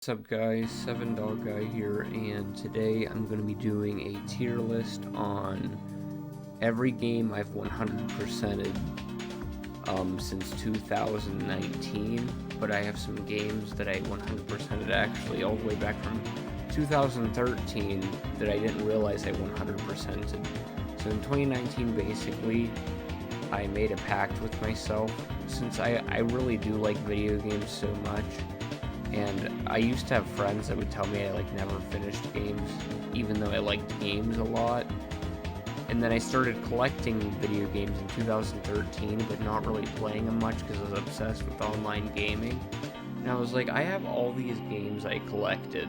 What's up guys, 7Dog Guy here, and today I'm going to be doing a tier list on every game I've 100%ed since 2019, but I have some games that I 100%ed actually all the way back from 2013 that I didn't realize I 100%ed. So in 2019 basically, I made a pact with myself, since I really do like video games so much. And I used to have friends that would tell me I never finished games, even though I liked games a lot. And then I started collecting video games in 2013, but not really playing them much because I was obsessed with online gaming. And I was like, I have all these games I collected,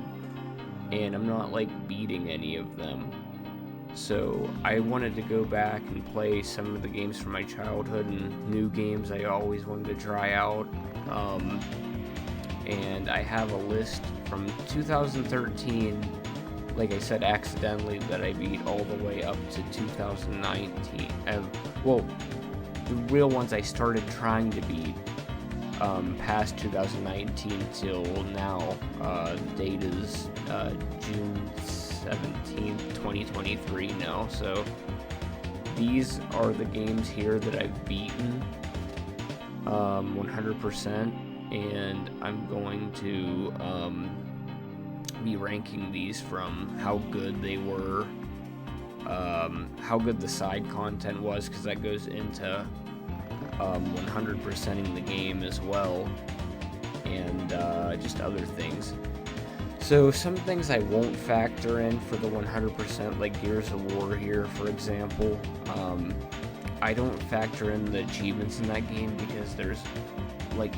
and I'm not beating any of them. So I wanted to go back and play some of the games from my childhood and new games I always wanted to try out. And I have a list from 2013, like I said, accidentally, that I beat all the way up to 2019. Well, the real ones I started trying to beat past 2019 till now. The date is June 17th, 2023 now. So these are the games here that I've beaten 100%. And I'm going to be ranking these from how good they were, how good the side content was, because that goes into 100%ing the game as well, and just other things. So some things I won't factor in for the 100%, like Gears of War here, for example. I don't factor in the achievements in that game because there's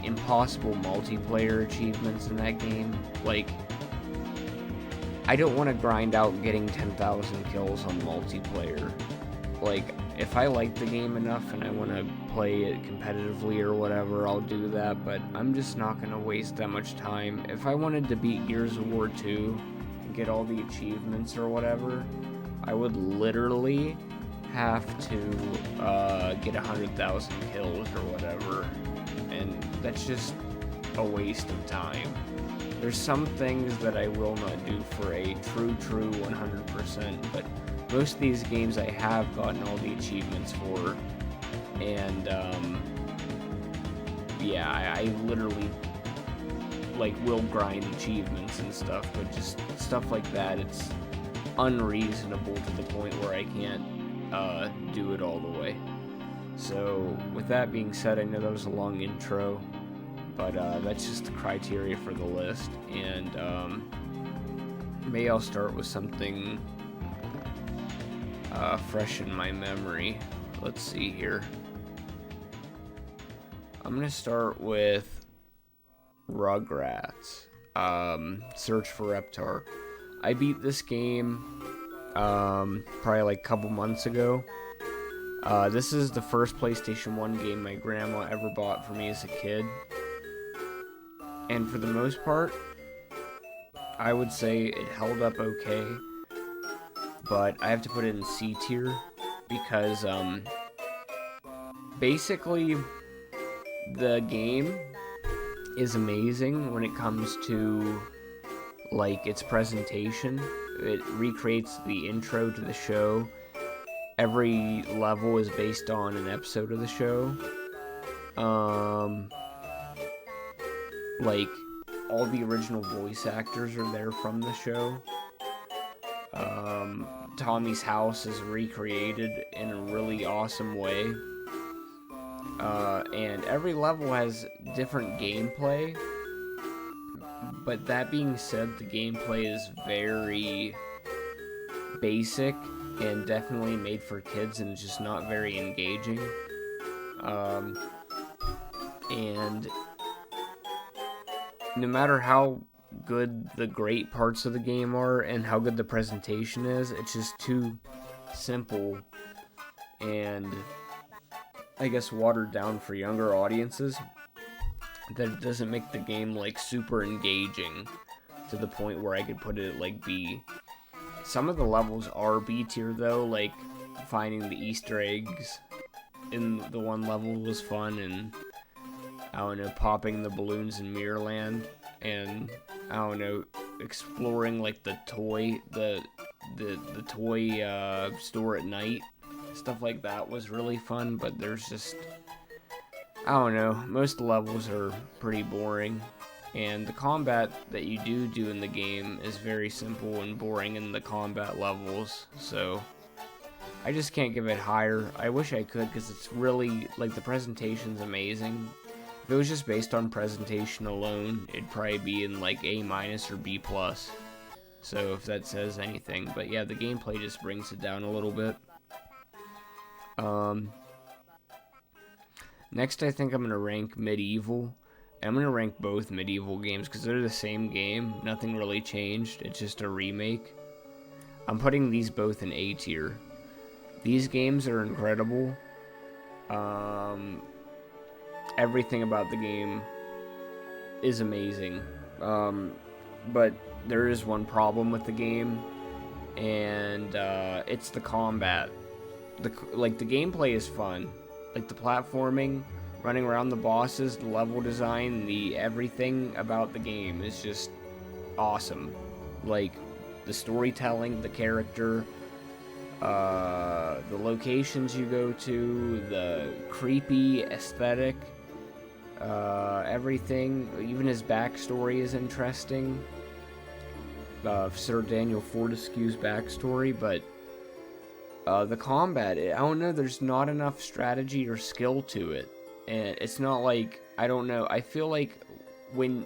impossible multiplayer achievements in that game. I don't want to grind out getting 10,000 kills on multiplayer. If I like the game enough and I want to play it competitively or whatever, I'll do that, but I'm just not going to waste that much time. If I wanted to beat Gears of War 2 and get all the achievements or whatever, I would literally have to get 100,000 kills or whatever, and that's just a waste of time. There's some things that I will not do for a true 100%, but most of these games I have gotten all the achievements for, and yeah, I literally will grind achievements and stuff, but just stuff like that, it's unreasonable to the point where I can't do it all the way. So with that being said, I know that was a long intro, but that's just the criteria for the list, and maybe I'll start with something fresh in my memory. Let's see here. I'm gonna start with Rugrats, Search for Reptar. I beat this game probably a couple months ago. This is the first PlayStation 1 game my grandma ever bought for me as a kid. And for the most part, I would say it held up okay. But I have to put it in C tier because basically the game is amazing when it comes to its presentation. It recreates the intro to the show. Every level is based on an episode of the show. All the original voice actors are there from the show. Tommy's house is recreated in a really awesome way. And every level has different gameplay. But that being said, the gameplay is very basic and definitely made for kids, and it's just not very engaging. And no matter how good the great parts of the game are and how good the presentation is, it's just too simple and I guess watered down for younger audiences, that it doesn't make the game super engaging to the point where I could put it at B. Some of the levels are B tier though, finding the Easter eggs in the one level was fun, and I don't know, popping the balloons in Mirrorland, and I don't know, exploring like the toy store at night. Stuff like that was really fun, but there's just, I don't know, most levels are pretty boring, and the combat that you do in the game is very simple and boring in the combat levels, so I just can't give it higher. I wish I could, because it's really, like, the presentation's amazing. If it was just based on presentation alone, it'd probably be in like A- or B+. So if that says anything, but yeah, the gameplay just brings it down a little bit. Next, I think I'm going to rank Medieval. I'm going to rank both Medieval games because they're the same game. Nothing really changed. It's just a remake. I'm putting these both in A tier. These games are incredible. Everything about the game is amazing. But there is one problem with the game, and it's the combat. The gameplay is fun. Like, the platforming, running around the bosses, the level design, the everything about the game is just awesome. Like, the storytelling, the character, the locations you go to, the creepy aesthetic, everything. Even his backstory is interesting. Sir Daniel Fortescue's backstory, but the combat, I don't know, there's not enough strategy or skill to it. And it's not like, I don't know, I feel like when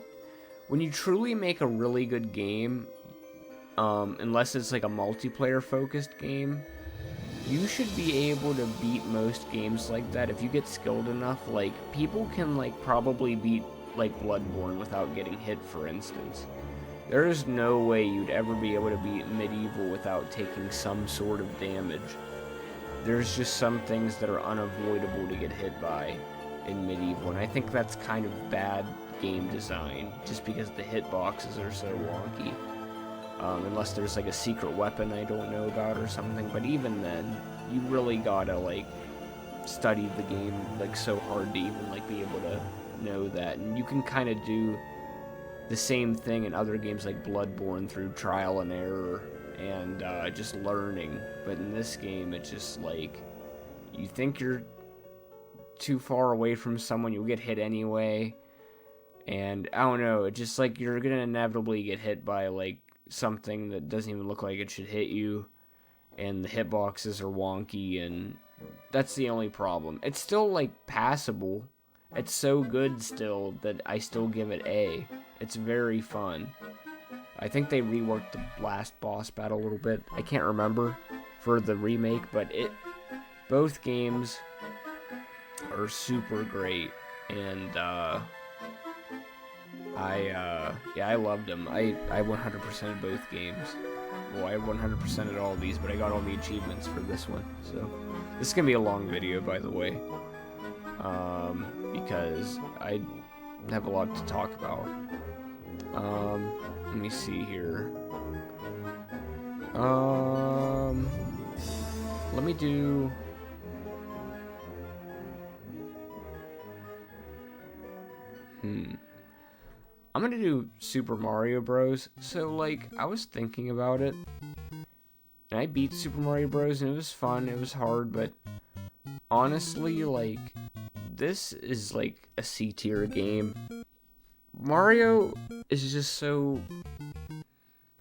you truly make a really good game, unless it's like a multiplayer focused game, you should be able to beat most games like that if you get skilled enough. Like, people can like probably beat like Bloodborne without getting hit, for instance. There is no way you'd ever be able to beat Medieval without taking some sort of damage. There's just some things that are unavoidable to get hit by in Medieval, and I think that's kind of bad game design, just because the hitboxes are so wonky. Unless there's like a secret weapon I don't know about or something, but even then, you really gotta like study the game like so hard to even like be able to know that, and you can kind of do the same thing in other games like Bloodborne through trial and error and just learning. But in this game, it's just like, you think you're too far away from someone, you'll get hit anyway. And I don't know, it's just like you're gonna inevitably get hit by like something that doesn't even look like it should hit you. And the hitboxes are wonky, and that's the only problem. It's still like passable. It's so good still that I still give it A. It's very fun. I think they reworked the last boss battle a little bit. I can't remember for the remake, but both games are super great, and I loved them. I 100%ed both games. Well, I 100%ed all of these, but I got all the achievements for this one. So this is gonna be a long video, by the way, because I have a lot to talk about. Let me see here. Let me do. I'm gonna do Super Mario Bros. So, like, I was thinking about it, and I beat Super Mario Bros. And it was fun. It was hard, but honestly, like, this is like a C tier game. Mario is just so,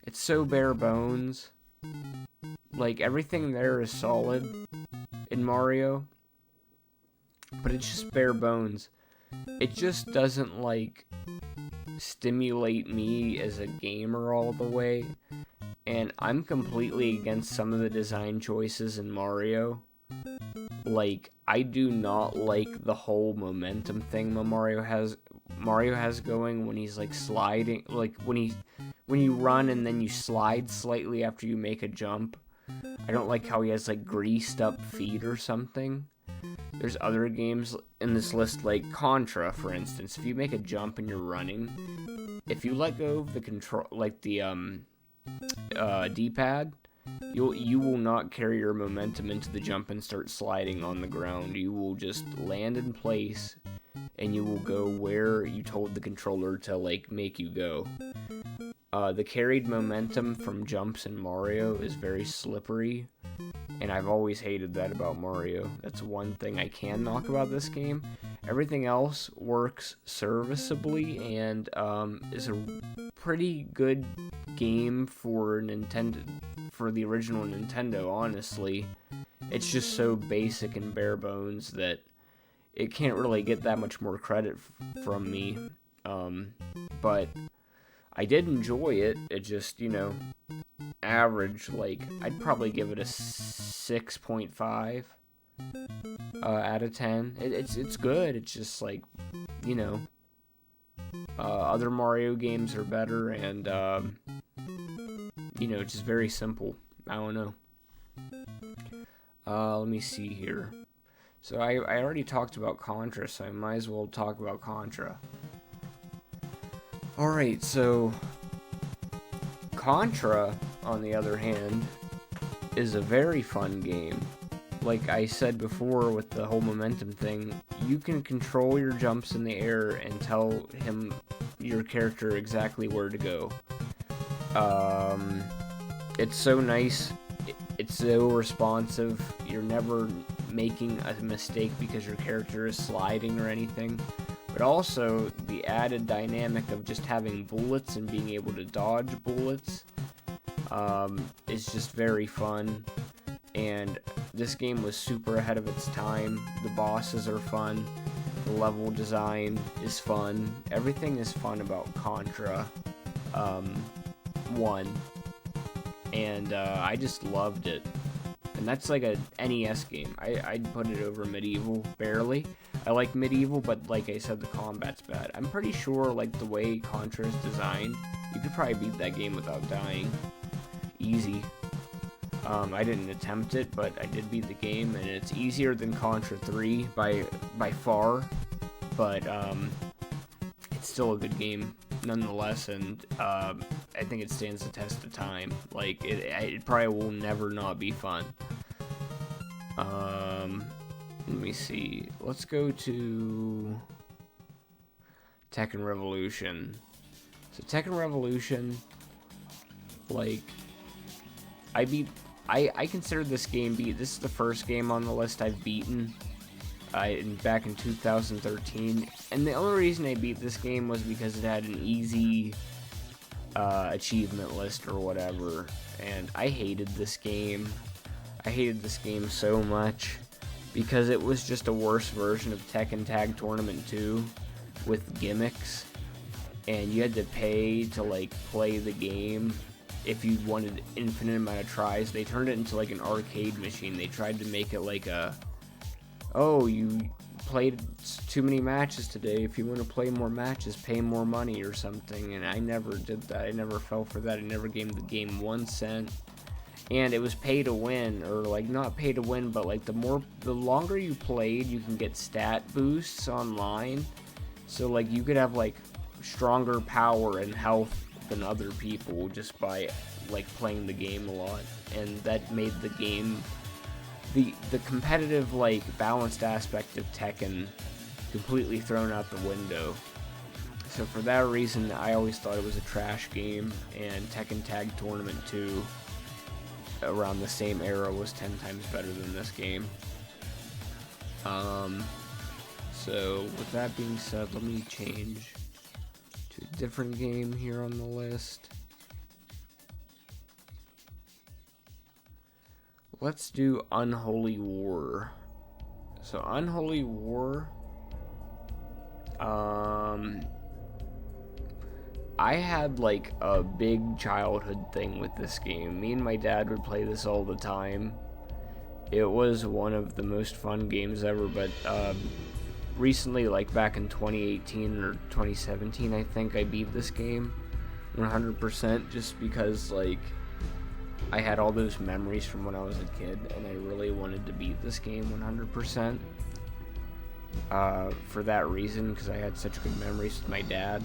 it's so bare bones. Like, everything there is solid in Mario, but it's just bare bones. It just doesn't like stimulate me as a gamer all the way, and I'm completely against some of the design choices in Mario. Like, I do not like the whole momentum thing that Mario has going when he's like sliding, like when you run and then you slide slightly after you make a jump. I don't like how he has like greased up feet or something. There's other games in this list, like Contra, for instance. If you make a jump and you're running, if you let go of the control, like the D-pad, you will not carry your momentum into the jump and start sliding on the ground. You will just land in place, and you will go where you told the controller to like make you go. The carried momentum from jumps in Mario is very slippery, and I've always hated that about Mario. That's one thing I can knock about this game. Everything else works serviceably and is a pretty good game for Nintendo, for the original Nintendo, honestly. It's just so basic and bare bones that it can't really get that much more credit from me. But I did enjoy it. It just, average. Like, I'd probably give it a 6.5 out of 10. It's good. It's just like, other Mario games are better, and it's just very simple. I don't know. Let me see here. So I already talked about Contra, so I might as well talk about Contra. Alright, so Contra, on the other hand, is a very fun game. Like I said before with the whole momentum thing, you can control your jumps in the air and tell your character, exactly where to go. It's so nice. It's so responsive. You're never making a mistake because your character is sliding or anything. But also, the added dynamic of just having bullets and being able to dodge bullets is just very fun. And this game was super ahead of its time. The bosses are fun. The level design is fun. Everything is fun about Contra 1. And I just loved it. And that's like a NES game. I'd put it over Medieval, barely. I like Medieval, but like I said, the combat's bad. I'm pretty sure, like, the way Contra is designed, you could probably beat that game without dying. Easy. I didn't attempt it, but I did beat the game, and it's easier than Contra 3 by far. But it's still a good game nonetheless, and I think it stands the test of time. Like, it probably will never not be fun. Let me see. Let's go to Tekken Revolution. So Tekken Revolution, like, I consider this game this is the first game on the list I've beaten back in 2013, and the only reason I beat this game was because it had an easy achievement list or whatever, and I hated this game. I hated this game so much because it was just a worse version of Tekken Tag Tournament 2 with gimmicks, and you had to pay to, like, play the game if you wanted infinite amount of tries. They turned it into like an arcade machine. They tried to make it like you played too many matches today. If you want to play more matches, pay more money or something. And I never did that. I never fell for that. I never gave the game 1 cent. And it was pay to win, or like not pay to win, but like the longer you played, you can get stat boosts online. So like you could have like stronger power and health than other people just by like playing the game a lot, and that made the game, the competitive, like, balanced aspect of Tekken completely thrown out the window. So for that reason, I always thought it was a trash game, and Tekken Tag Tournament 2 around the same era was 10 times better than this game. So with that being said, let me change to a different game here on the list. Let's do Unholy War. So Unholy War, I had like a big childhood thing with this game. Me and my dad would play this all the time. It was one of the most fun games ever, but recently, like back in 2018 or 2017, I think I beat this game 100% just because, like, I had all those memories from when I was a kid, and I really wanted to beat this game 100%. For that reason, because I had such good memories with my dad.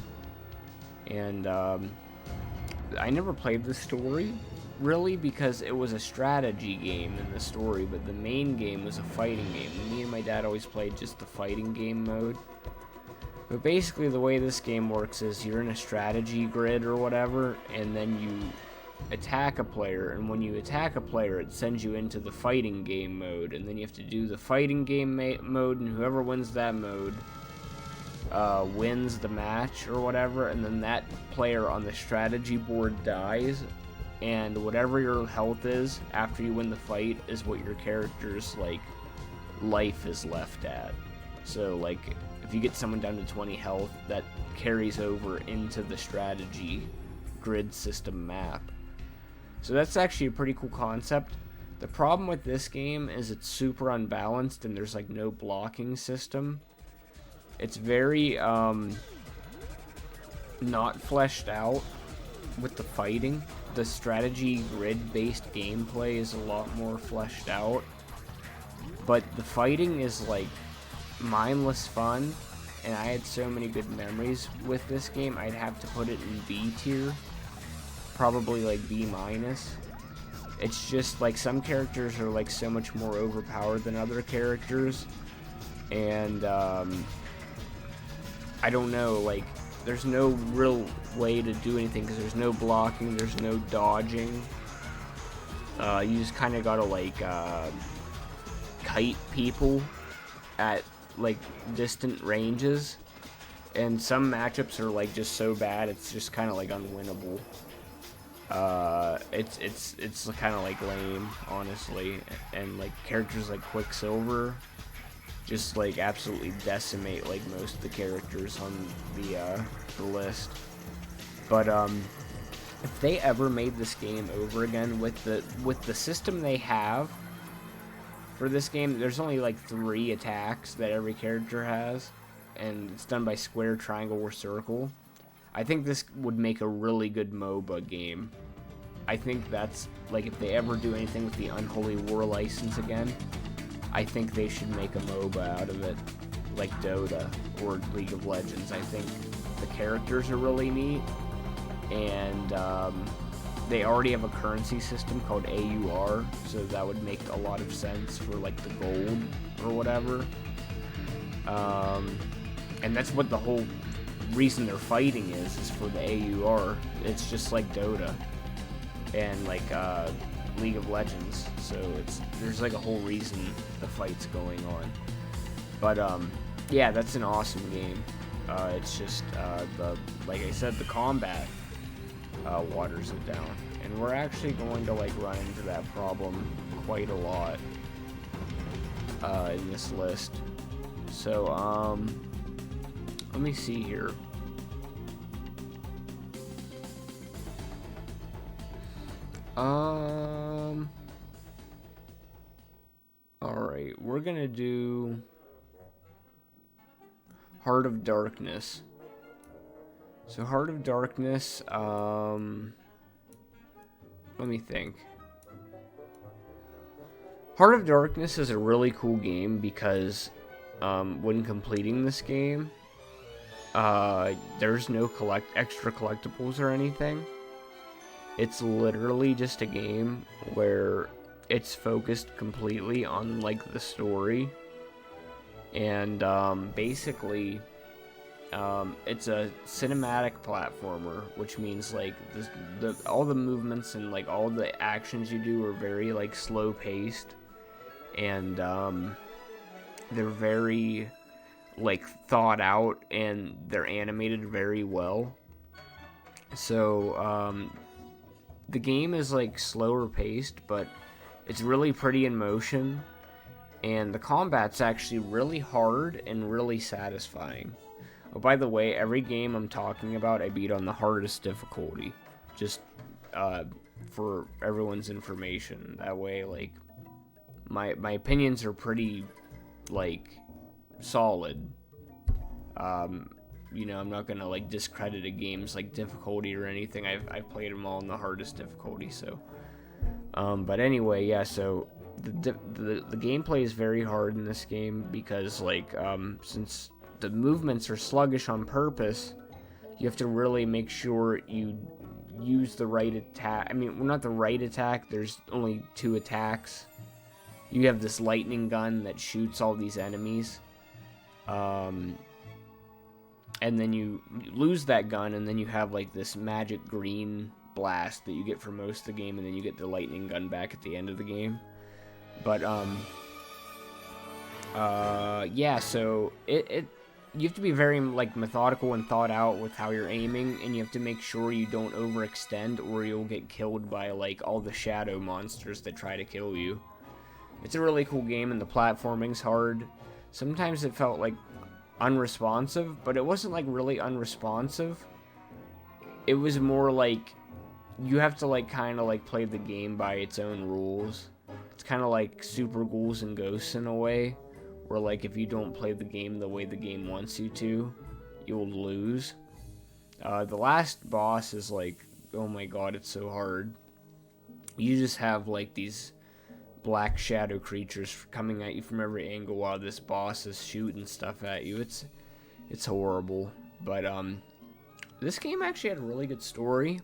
And I never played the story, really, because it was a strategy game in the story, but the main game was a fighting game. Me and my dad always played just the fighting game mode. But basically the way this game works is you're in a strategy grid or whatever, and then you attack a player, and when you attack a player it sends you into the fighting game mode, and then you have to do the fighting game mode, and whoever wins that mode wins the match or whatever, and then that player on the strategy board dies, and whatever your health is after you win the fight is what your character's like life is left at. So like if you get someone down to 20 health, that carries over into the strategy grid system map. So that's actually a pretty cool concept. The problem with this game is it's super unbalanced and there's like no blocking system. It's very not fleshed out with the fighting. The strategy grid-based gameplay is a lot more fleshed out. But the fighting is like mindless fun, and I had so many good memories with this game. I'd have to put it in B tier, probably like B minus. It's just like some characters are like so much more overpowered than other characters, and I don't know, like there's no real way to do anything because there's no blocking, there's no dodging. You just kind of gotta like kite people at like distant ranges, and some matchups are like just so bad it's just kind of like unwinnable. It's kind of like lame, honestly, and like characters like Quicksilver just like absolutely decimate like most of the characters on the list. But if they ever made this game over again with the system they have for this game, there's only like 3 attacks that every character has, and it's done by square, triangle, or circle. I think this would make a really good MOBA game. I think that's, like, if they ever do anything with the Unholy War license again, I think they should make a MOBA out of it, like Dota or League of Legends. I think the characters are really neat, and they already have a currency system called AUR, so that would make a lot of sense for like the gold or whatever. And that's what the whole reason they're fighting is for the AUR. It's just like Dota and like League of Legends, so there's like a whole reason the fight's going on. But yeah, that's an awesome game. It's just like I said, the combat waters it down, and we're actually going to like run into that problem quite a lot in this list. So let me see here. Alright, we're gonna do Heart of Darkness. So Heart of Darkness, let me think. Heart of Darkness is a really cool game because when completing this game, there's no extra collectibles or anything. It's literally just a game where it's focused completely on like the story, and basically it's a cinematic platformer, which means like all the movements and like all the actions you do are very like slow paced, and they're very like thought out, and they're animated very well. So the game is like slower paced, but it's really pretty in motion, and the combat's actually really hard and really satisfying. Oh, by the way, every game I'm talking about I beat on the hardest difficulty, just for everyone's information. That way, like, my opinions are pretty like solid. You know, I'm not gonna like discredit a game's like difficulty or anything. I've played them all in the hardest difficulty. So, but anyway, yeah. So the gameplay is very hard in this game because like since the movements are sluggish on purpose, you have to really make sure you use the right attack. I mean, well, not the right attack. There's only 2 attacks. You have this lightning gun that shoots all these enemies. and then you lose that gun, and then you have like this magic green blast that you get for most of the game, and then you get the lightning gun back at the end of the game. But yeah, so you have to be very like methodical and thought out with how you're aiming, and you have to make sure you don't overextend, or you'll get killed by like all the shadow monsters that try to kill you. It's a really cool game, and the platforming's hard. Sometimes it felt like unresponsive, but it wasn't like really unresponsive. It was more like you have to like kind of like play the game by its own rules. It's kind of like Super Ghouls and Ghosts in a way, where like if you don't play the game the way the game wants you to, you'll lose. The last boss is like, oh my god, it's so hard. You just have like these black shadow creatures coming at you from every angle while this boss is shooting stuff at you. It's horrible. But this game actually had a really good story.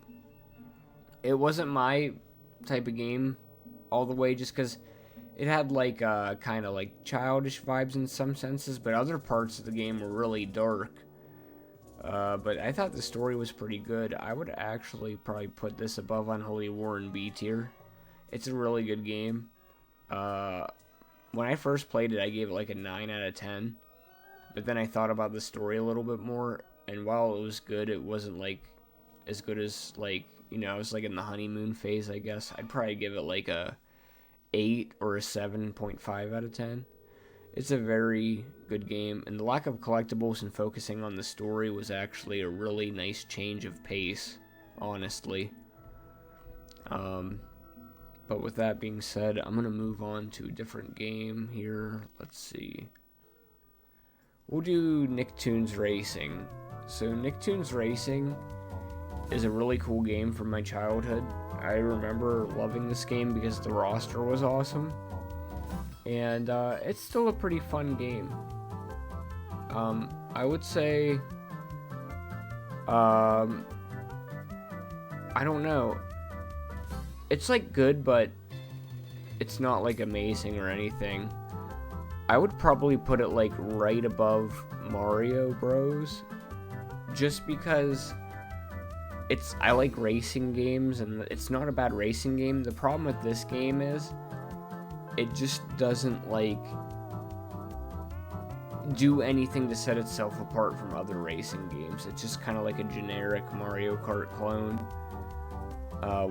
It wasn't my type of game all the way, just because it had like kind of like childish vibes in some senses, but other parts of the game were really dark. But I thought the story was pretty good. I would actually probably put this above Unholy War in B tier. It's a really good game. When I first played it, I gave it like a 9 out of 10. But then I thought about the story a little bit more, and while it was good, it wasn't like as good as like, you know, I was like in the honeymoon phase, I guess. I'd probably give it like a 8 or a 7.5 out of 10. It's a very good game, and the lack of collectibles and focusing on the story was actually a really nice change of pace, honestly. But with that being said, I'm going to move on to a different game here. Let's see. We'll do Nicktoons Racing. So Nicktoons Racing is a really cool game from my childhood. I remember loving this game because the roster was awesome. And it's still a pretty fun game. I would say, I don't know. It's like good, but it's not like amazing or anything. I would probably put it like right above Mario Bros. Just because I like racing games, and it's not a bad racing game. The problem with this game is it just doesn't like do anything to set itself apart from other racing games. It's just kind of like a generic Mario Kart clone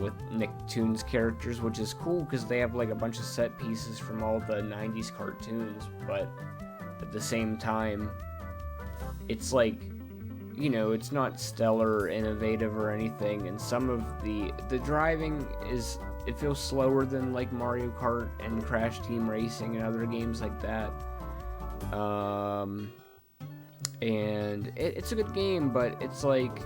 with Nicktoons characters, which is cool because they have like a bunch of set pieces from all the 90s cartoons, but at the same time, it's like, you know, it's not stellar or innovative or anything, and some of the driving is, it feels slower than like Mario Kart and Crash Team Racing and other games like that. And it's a good game, but it's like,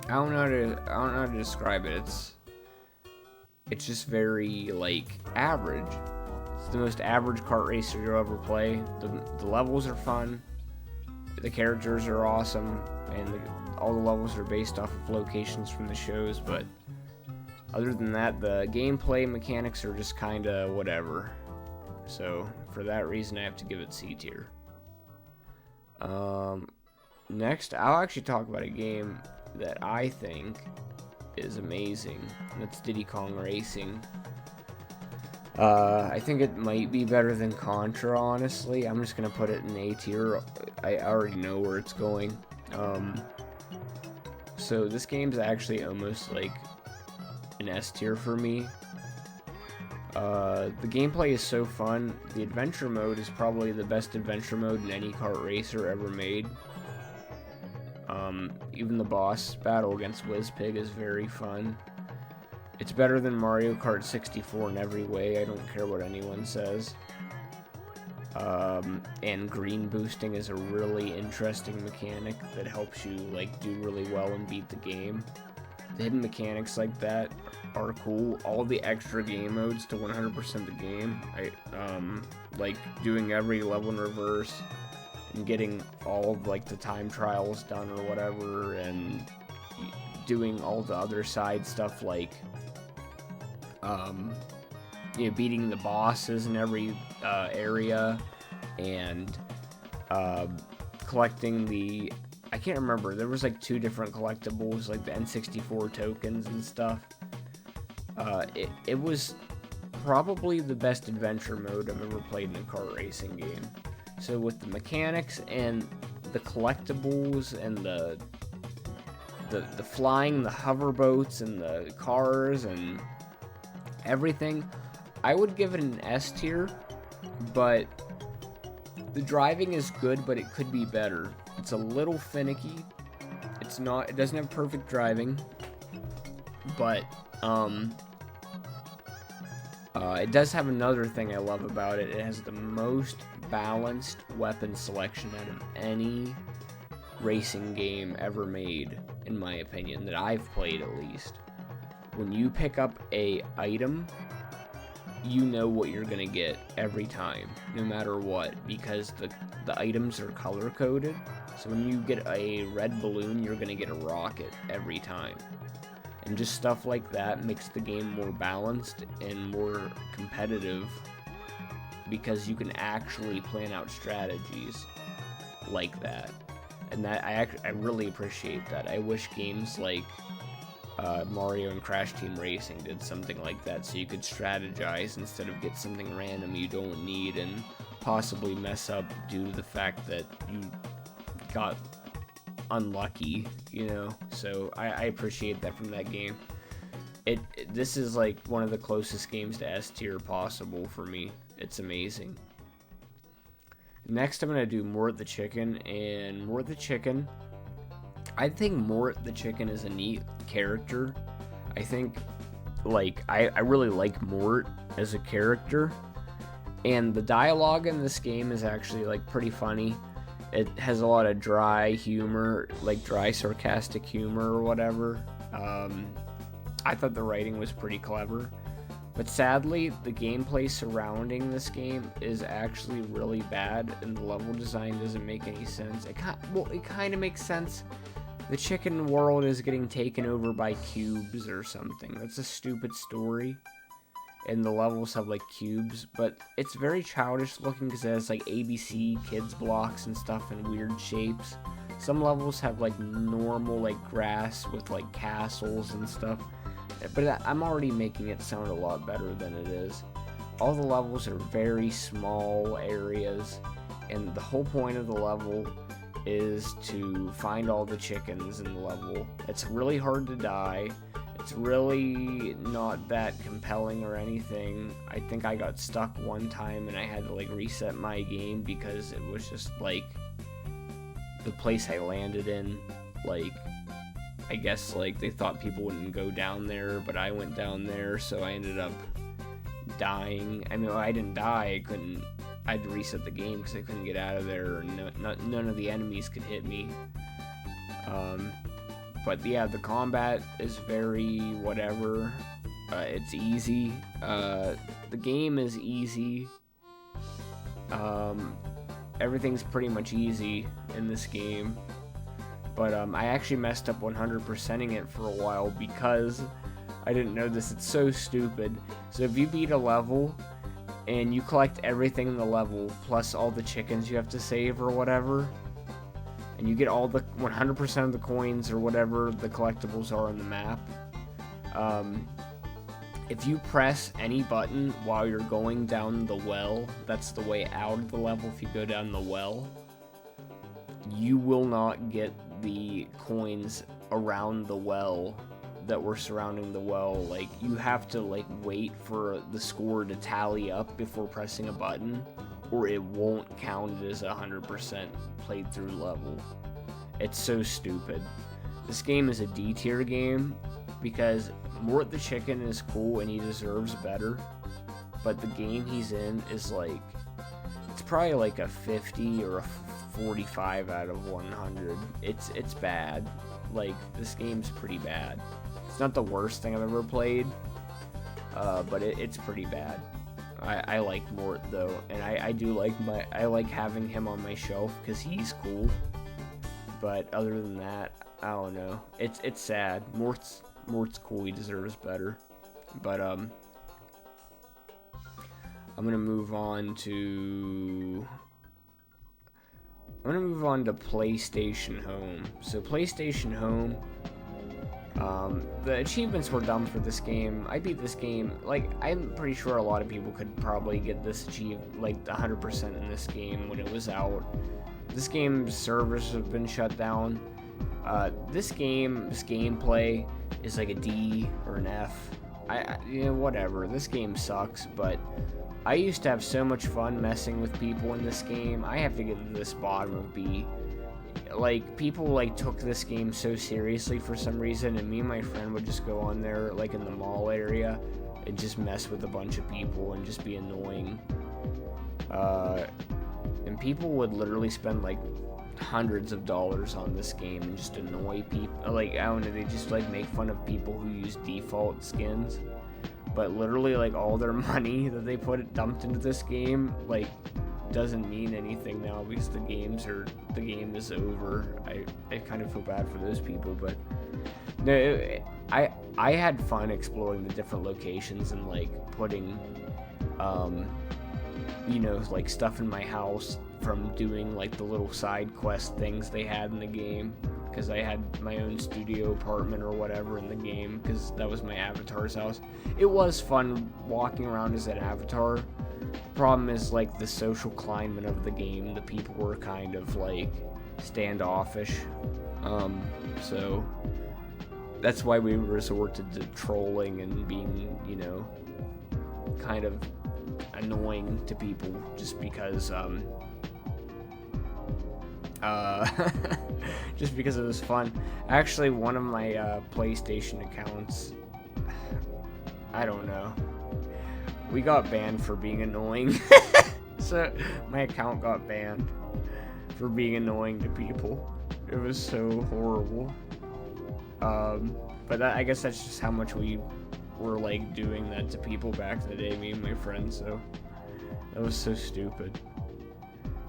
I don't know how to describe it. It's just very like average. It's the most average kart racer you'll ever play. The levels are fun. The characters are awesome, and all the levels are based off of locations from the shows, but other than that, the gameplay mechanics are just kind of whatever. So, for that reason, I have to give it C tier. Next, I'll actually talk about a game that I think is amazing, and that's Diddy Kong Racing. I think it might be better than Contra, honestly. I'm just gonna put it in A tier. I already know where it's going. So this game's actually almost like an S tier for me. The gameplay is so fun. The adventure mode is probably the best adventure mode in any kart racer ever made. Even the boss battle against Wizpig is very fun. It's better than Mario Kart 64 in every way. I don't care what anyone says. And green boosting is a really interesting mechanic that helps you like do really well and beat the game. The hidden mechanics like that are cool. All the extra game modes to 100% the game. Like doing every level in reverse and getting all of like the time trials done or whatever, and doing all the other side stuff like beating the bosses in every area, and collecting the, I can't remember, there was like 2 different collectibles, like the N64 tokens and stuff. It was probably the best adventure mode I've ever played in a kart racing game. So with the mechanics and the collectibles and the flying, the hover boats and the cars and everything, I would give it an S tier, but the driving is good, but it could be better. It's a little finicky. It doesn't have perfect driving, but it does have another thing I love about it. It has the most balanced weapon selection out of any racing game ever made, in my opinion, that I've played at least. When you pick up a item, you know what you're gonna get every time, no matter what, because the items are color coded. So when you get a red balloon, you're gonna get a rocket every time. And just stuff like that makes the game more balanced and more competitive, because you can actually plan out strategies like that. And that I really appreciate that. I wish games like Mario and Crash Team Racing did something like that, so you could strategize instead of get something random you don't need and possibly mess up due to the fact that you got unlucky, So I appreciate that from that game. This is like one of the closest games to S tier possible for me. It's amazing. Next, I'm gonna do Mort the Chicken, and Mort the Chicken, I think Mort the Chicken is a neat character. I think, I really like Mort as a character, and the dialogue in this game is actually, pretty funny. It has a lot of dry humor, dry sarcastic humor or whatever. I thought the writing was pretty clever. But sadly, the gameplay surrounding this game is actually really bad, and the level design doesn't make any sense. It kind of makes sense. The chicken world is getting taken over by cubes or something. That's a stupid story. And the levels have, cubes, but it's very childish looking because it has, ABC kids blocks and stuff in weird shapes. Some levels have, normal, grass with, castles and stuff. But I'm already making it sound a lot better than it is. All the levels are very small areas, and the whole point of the level is to find all the chickens in the level. It's really hard to die. It's really not that compelling or anything. I think I got stuck one time and I had to reset my game because it was just the place I landed in, I guess they thought people wouldn't go down there, but I went down there, so I ended up dying. I mean, I didn't die. I had to reset the game because I couldn't get out of there, or none of the enemies could hit me. But yeah, the combat is very whatever. It's easy. The game is easy. Everything's pretty much easy in this game. But I actually messed up 100%ing it for a while because I didn't know this. It's so stupid. So if you beat a level and you collect everything in the level plus all the chickens you have to save or whatever, and you get all the 100% of the coins or whatever the collectibles are on the map, if you press any button while you're going down the well, that's the way out of the level. If you go down the well, you will not get the coins around the well that were surrounding the well. You have to wait for the score to tally up before pressing a button, or it won't count as a 100% played through level. It's so stupid. This game is a D tier game because Mort the Chicken is cool and he deserves better, but the game he's in is it's probably a 50 or a 45 out of 100. It's bad. This game's pretty bad. It's not the worst thing I've ever played, but it's pretty bad. I like Mort though, and I do I like having him on my shelf because he's cool. But other than that, I don't know. It's sad. Mort's cool. He deserves better. But I'm gonna move on to PlayStation Home. So PlayStation Home, the achievements were dumb for this game. I beat this game, like, I'm pretty sure a lot of people could probably get this achieved, like, 100% in this game when it was out. This game's servers have been shut down. This game's gameplay is like a D or an F. Whatever. This game sucks, but I used to have so much fun messing with people in this game. I have to get to this bottom of B. Like, people, like, took this game so seriously for some reason, and me and my friend would just go on there, like, in the mall area, and just mess with a bunch of people and just be annoying. And people would literally spend, like, hundreds of dollars on this game and just annoy people. Like, I don't know, they just, like, make fun of people who use default skins. But literally, like, all their money that they dumped into this game, like, doesn't mean anything now because the game is over. I kind of feel bad for those people, but no, I had fun exploring the different locations and, like, putting like, stuff in my house from doing, like, the little side quest things they had in the game, because I had my own studio apartment or whatever in the game, because that was my avatar's house. It was fun walking around as an avatar. The problem is, like, the social climate of the game. The people were kind of, like, standoffish. So that's why we resorted to trolling and being, kind of annoying to people, just because just because it was fun. Actually, one of my PlayStation accounts, I don't know, we got banned for being annoying. So my account got banned for being annoying to people. It was so horrible. But I guess that's just how much we were, like, doing that to people back in the day, me and my friends. So that was so stupid.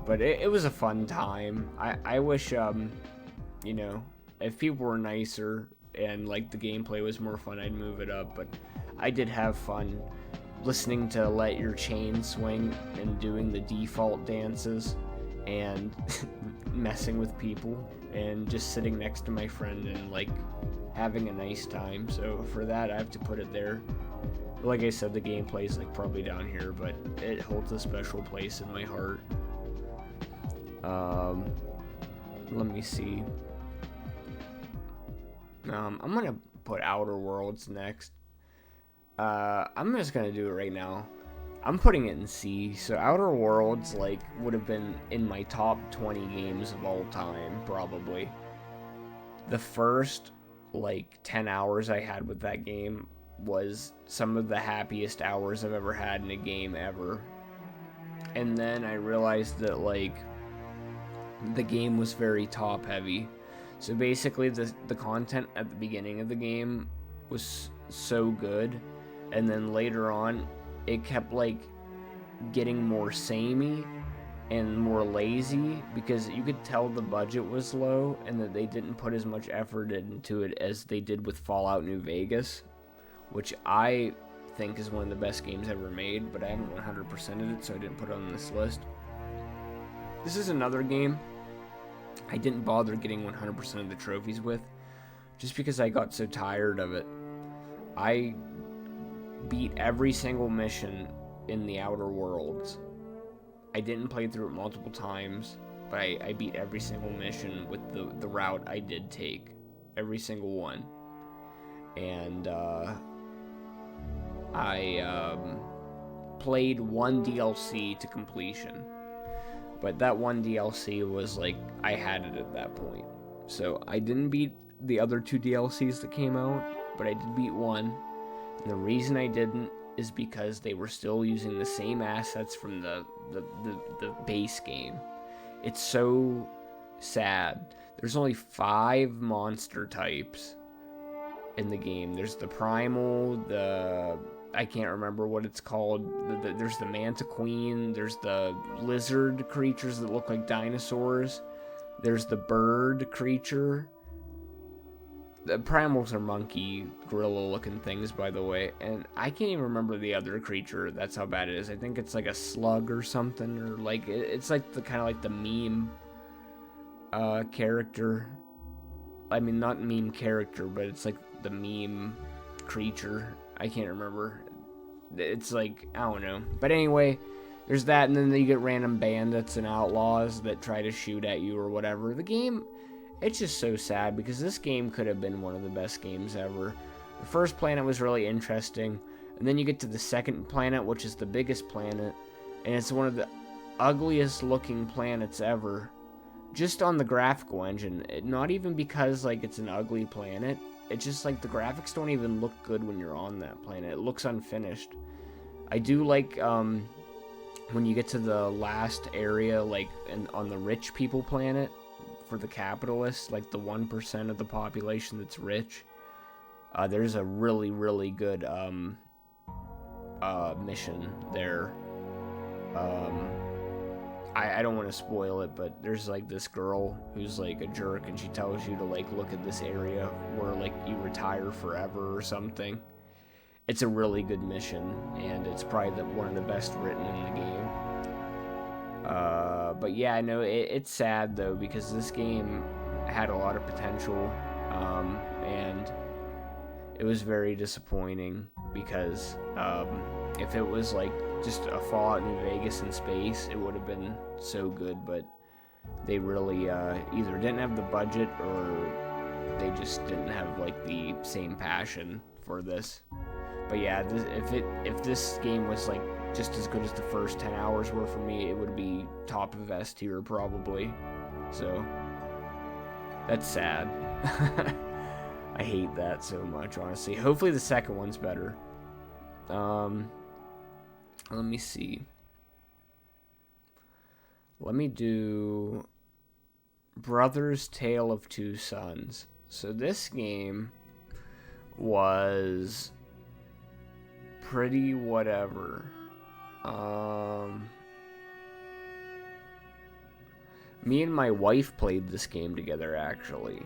But it was a fun time. I wish, if people were nicer and, like, the gameplay was more fun, I'd move it up. But I did have fun listening to Let Your Chain Swing and doing the default dances and messing with people and just sitting next to my friend and, like, having a nice time. So for that, I have to put it there. Like I said, the gameplay is, like, probably down here, but it holds a special place in my heart. Let me see. I'm gonna put Outer Worlds next. I'm just gonna do it right now. I'm putting it in C. So Outer Worlds, like, would have been in my top 20 games of all time, probably. The first, like, 10 hours I had with that game was some of the happiest hours I've ever had in a game ever. And then I realized that, like, the game was very top heavy. So basically the content at the beginning of the game was so good, and then later on it kept, like, getting more samey and more lazy, because you could tell the budget was low and that they didn't put as much effort into it as they did with Fallout New Vegas, which I think is one of the best games ever made, but I haven't 100%ed it, so I didn't put it on this list. This is another game I didn't bother getting 100% of the trophies with, just because I got so tired of it. I beat every single mission in the Outer Worlds. I didn't play through it multiple times, but I beat every single mission with the route I did take. Every single one. And I played one DLC to completion. But that one DLC was, like, I had it at that point. So I didn't beat the other 2 DLCs that came out, but I did beat one. And the reason I didn't is because they were still using the same assets from the base game. It's so sad. There's only 5 monster types in the game. There's the primal, I can't remember what it's called. There's the Mantiqueen. There's the lizard creatures that look like dinosaurs. There's the bird creature. The primals are monkey, gorilla-looking things, by the way, and I can't even remember the other creature. That's how bad it is. I think it's like a slug or something, or like it's like the kind of like the meme character. I mean, not meme character, but it's like the meme creature. I can't remember. It's like, I don't know. But anyway, there's that, and then you get random bandits and outlaws that try to shoot at you or whatever. The game, it's just so sad because this game could have been one of the best games ever. The first planet was really interesting, and then you get to the second planet, which is the biggest planet, and it's one of the ugliest looking planets ever. Just on the graphical engine, not even because like it's an ugly planet. It's just like the graphics don't even look good when you're on that planet. It looks unfinished. I do like when you get to the last area, like on the rich people planet for the capitalists, like the 1% of the population that's rich. There's a really, really good mission there. I don't want to spoil it, but there's like this girl who's like a jerk, and she tells you to like look at this area where like you retire forever or something. It's a really good mission, and it's probably one of the best written in the game. But yeah, I know it's sad though, because this game had a lot of potential, and it was very disappointing because if it was like just a Fallout New Vegas in space, it would have been so good, but they really either didn't have the budget or they just didn't have like the same passion for this. But yeah, if this game was like just as good as the first 10 hours were for me, it would be top of S tier probably. So that's sad. I hate that so much, honestly. Hopefully the second one's better. Let me see. Let me do Brothers Tale of Two Sons. So this game was pretty whatever. Me and my wife played this game together, actually.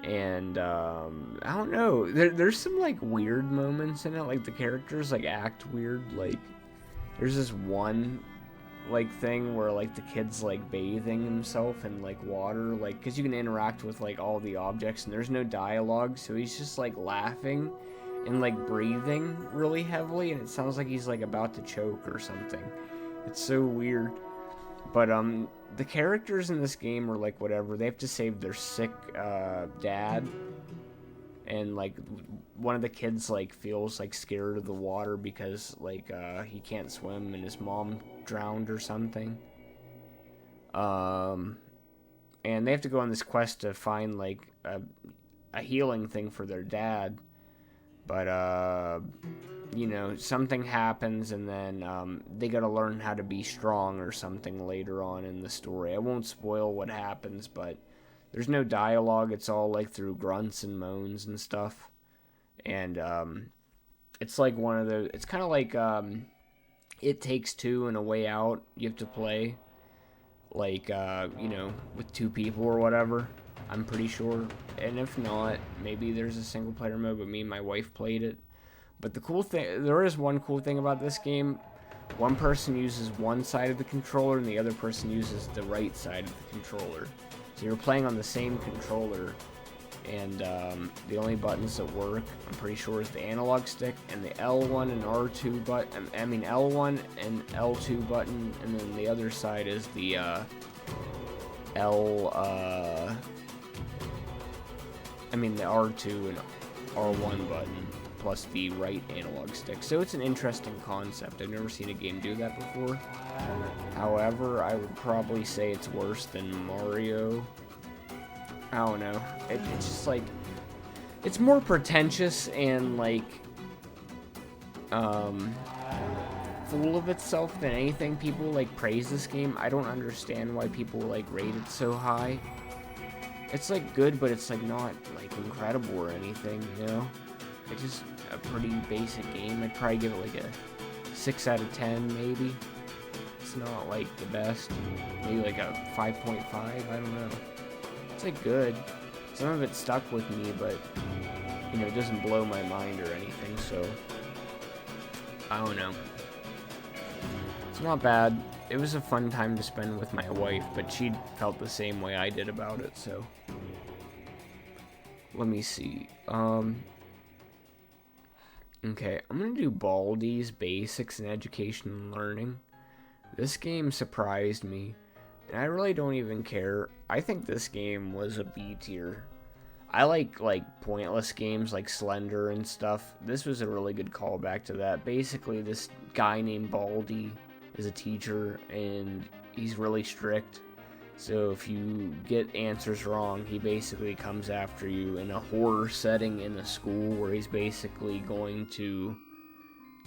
And I don't know, there's some like weird moments in it, like the characters like act weird. Like there's this one like thing where like the kid's like bathing himself in like water, like because you can interact with like all the objects and there's no dialogue, so he's just like laughing and like breathing really heavily, and it sounds like he's like about to choke or something. It's so weird. But the characters in this game are like whatever. They have to save their sick dad, and like one of the kids like feels like scared of the water because like he can't swim and his mom drowned or something. And they have to go on this quest to find like a healing thing for their dad. But you know, something happens, and then they gotta learn how to be strong or something later on in the story. I won't spoil what happens, but there's no dialogue. It's all like through grunts and moans and stuff. And it's like one of the. It's kind of like It Takes Two and A Way Out. You have to play like you know, with two people or whatever. I'm pretty sure. And if not, maybe there's a single player mode, but me and my wife played it. But the cool thing, there is one cool thing about this game. One person uses one side of the controller and the other person uses the right side of the controller. So you're playing on the same controller, and the only buttons that work, I'm pretty sure, is the analog stick and the L1 and R2 button. I mean L1 and L2 button, and then the other side is the the R2 and R1 button, plus the right analog stick. So it's an interesting concept. I've never seen a game do that before. However, I would probably say it's worse than Mario. I don't know. It's just like, it's more pretentious and like full of itself than anything. People like praise this game. I don't understand why people like rate it so high. It's like good, but it's like not like incredible or anything, you know? It's just a pretty basic game. I'd probably give it like a 6 out of 10 maybe. It's not like the best. Maybe like a 5.5, I don't know. It's like good. some of it stuck with me, but, you know, it doesn't blow my mind or anything, so, I don't know. It's not bad. It was a fun time to spend with my wife, but she felt the same way I did about it, so. Let me see. Okay, I'm gonna do Baldi's Basics in Education and Learning. This game surprised me, and I really don't even care. I think this game was a B tier. I like pointless games like Slender and stuff. This was a really good callback to that. Basically, this guy named Baldi is a teacher, and he's really strict. So if you get answers wrong, he basically comes after you in a horror setting in a school where he's basically going to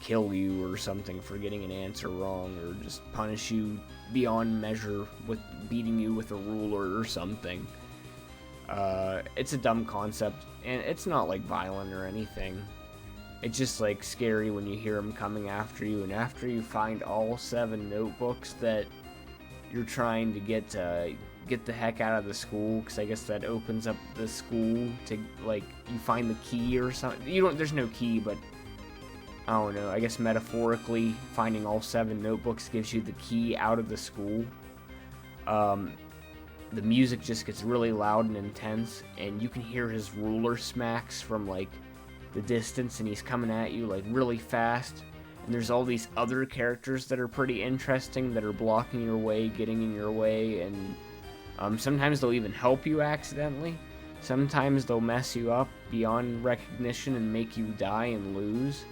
kill you or something for getting an answer wrong, or just punish you beyond measure with beating you with a ruler or something. It's a dumb concept, and it's not like violent or anything. It's just like scary when you hear him coming after you, and after you find all 7 notebooks that you're trying to get the heck out of the school, because I guess that opens up the school to, like, you find the key or something. There's no key, but I don't know, I guess metaphorically finding all 7 notebooks gives you the key out of the school. The music just gets really loud and intense, and you can hear his ruler smacks from like the distance, and he's coming at you like really fast. And there's all these other characters that are pretty interesting that are blocking your way, getting in your way, and sometimes they'll even help you accidentally. Sometimes they'll mess you up beyond recognition and make you die and lose.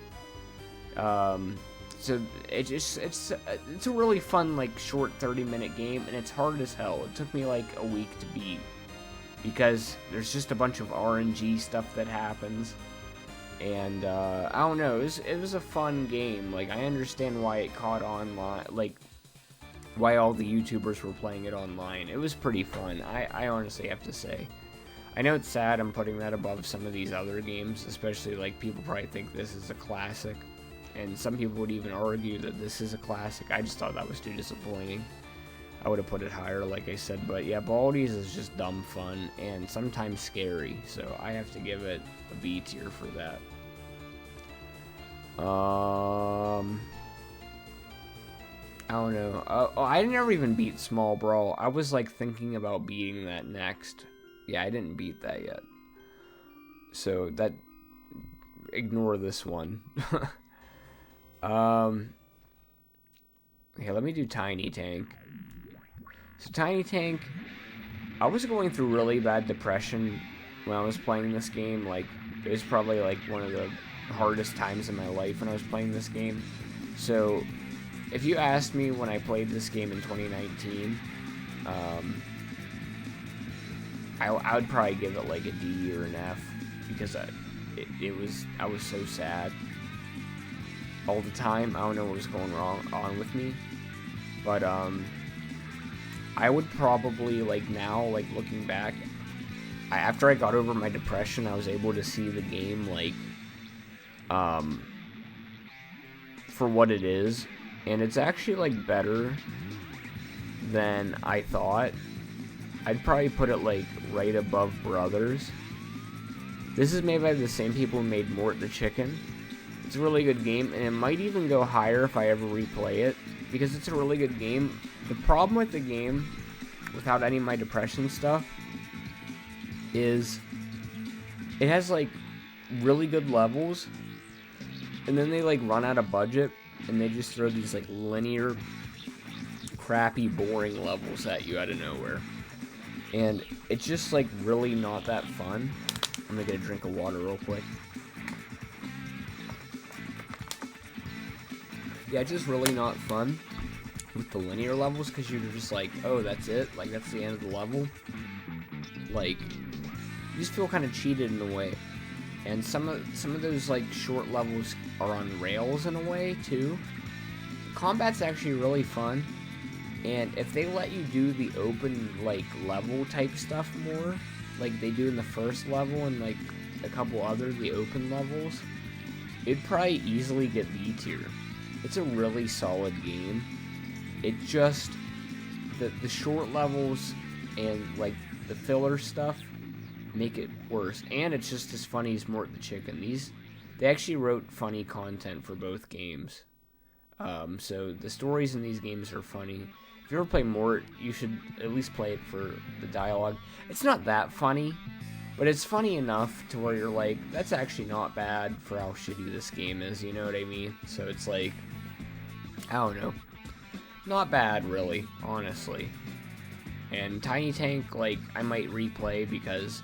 So it's a really fun, like, short 30-minute game, and it's hard as hell. It took me like a week to beat because there's just a bunch of RNG stuff that happens. And, I don't know, it was a fun game. Like, I understand why it caught online, like, why all the YouTubers were playing it online. It was pretty fun, I honestly have to say. I know it's sad I'm putting that above some of these other games, especially, like, people probably think this is a classic. And some people would even argue that this is a classic. I just thought that was too disappointing. I would have put it higher, like I said. But, yeah, Baldi's is just dumb fun and sometimes scary. So I have to give it a B tier for that. I don't know. Oh, I never even beat Small Brawl. I was like thinking about beating that next. Yeah, I didn't beat that yet. So that, ignore this one. Okay, let me do Tiny Tank. So Tiny Tank, I was going through really bad depression when I was playing this game. Like, it was probably like one of the hardest times in my life when I was playing this game. So if you asked me when I played this game in 2019, I would probably give it like a D or an F, because I was so sad all the time. I don't know what was going on with me, but I would probably, like, now, like, looking back, after I got over my depression, I was able to see the game, like, for what it is, and it's actually, like, better than I thought. I'd probably put it, like, right above Brothers. This is made by the same people who made Mort the Chicken. It's a really good game, and it might even go higher if I ever replay it, because it's a really good game. The problem with the game, without any of my depression stuff, is it has, like, really good levels, and then they, like, run out of budget, and they just throw these, like, linear, crappy, boring levels at you out of nowhere. And it's just, like, really not that fun. I'm gonna get a drink of water real quick. Yeah, it's just really not fun with the linear levels, because you're just like, oh, that's it? Like, that's the end of the level? Like, you just feel kind of cheated in a way. And some of those, like, short levels are on rails in a way, too. Combat's actually really fun, and if they let you do the open, like, level type stuff more, like they do in the first level and, like, a couple other, the open levels, it'd probably easily get B tier. It's a really solid game. It just, the short levels and, like, the filler stuff make it worse. And it's just as funny as Mort the Chicken. They actually wrote funny content for both games. So the stories in these games are funny. If you ever play Mort, you should at least play it for the dialogue. It's not that funny, but it's funny enough to where you're like, that's actually not bad for how shitty this game is, you know what I mean? So it's like, I don't know. Not bad, really, honestly. And Tiny Tank, like, I might replay because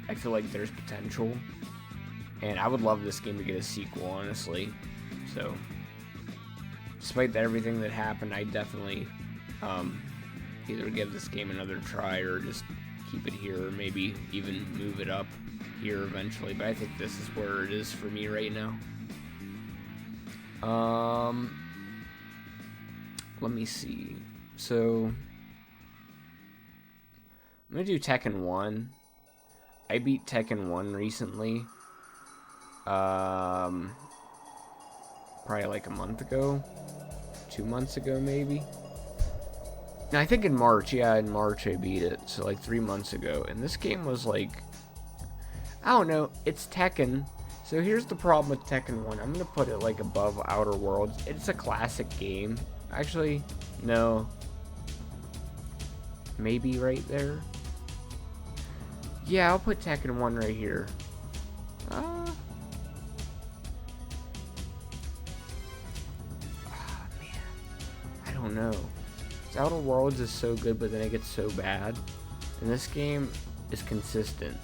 I feel like there's potential. And I would love this game to get a sequel, honestly. So, despite everything that happened, I definitely either give this game another try or just keep it here, or maybe even move it up here eventually. But I think this is where it is for me right now. Let me see. So, I'm gonna do Tekken 1. I beat Tekken 1 recently. Probably like a month ago. 2 months ago, maybe. No, I think in March. Yeah, in March I beat it. So like 3 months ago. And this game was like, I don't know. It's Tekken. So here's the problem with Tekken 1. I'm gonna put it like above Outer Worlds. It's a classic game. Actually, no. Maybe right there. Yeah, I'll put Tekken 1 right here. Man. I don't know. Outer Worlds is so good, but then it gets so bad. And this game is consistent.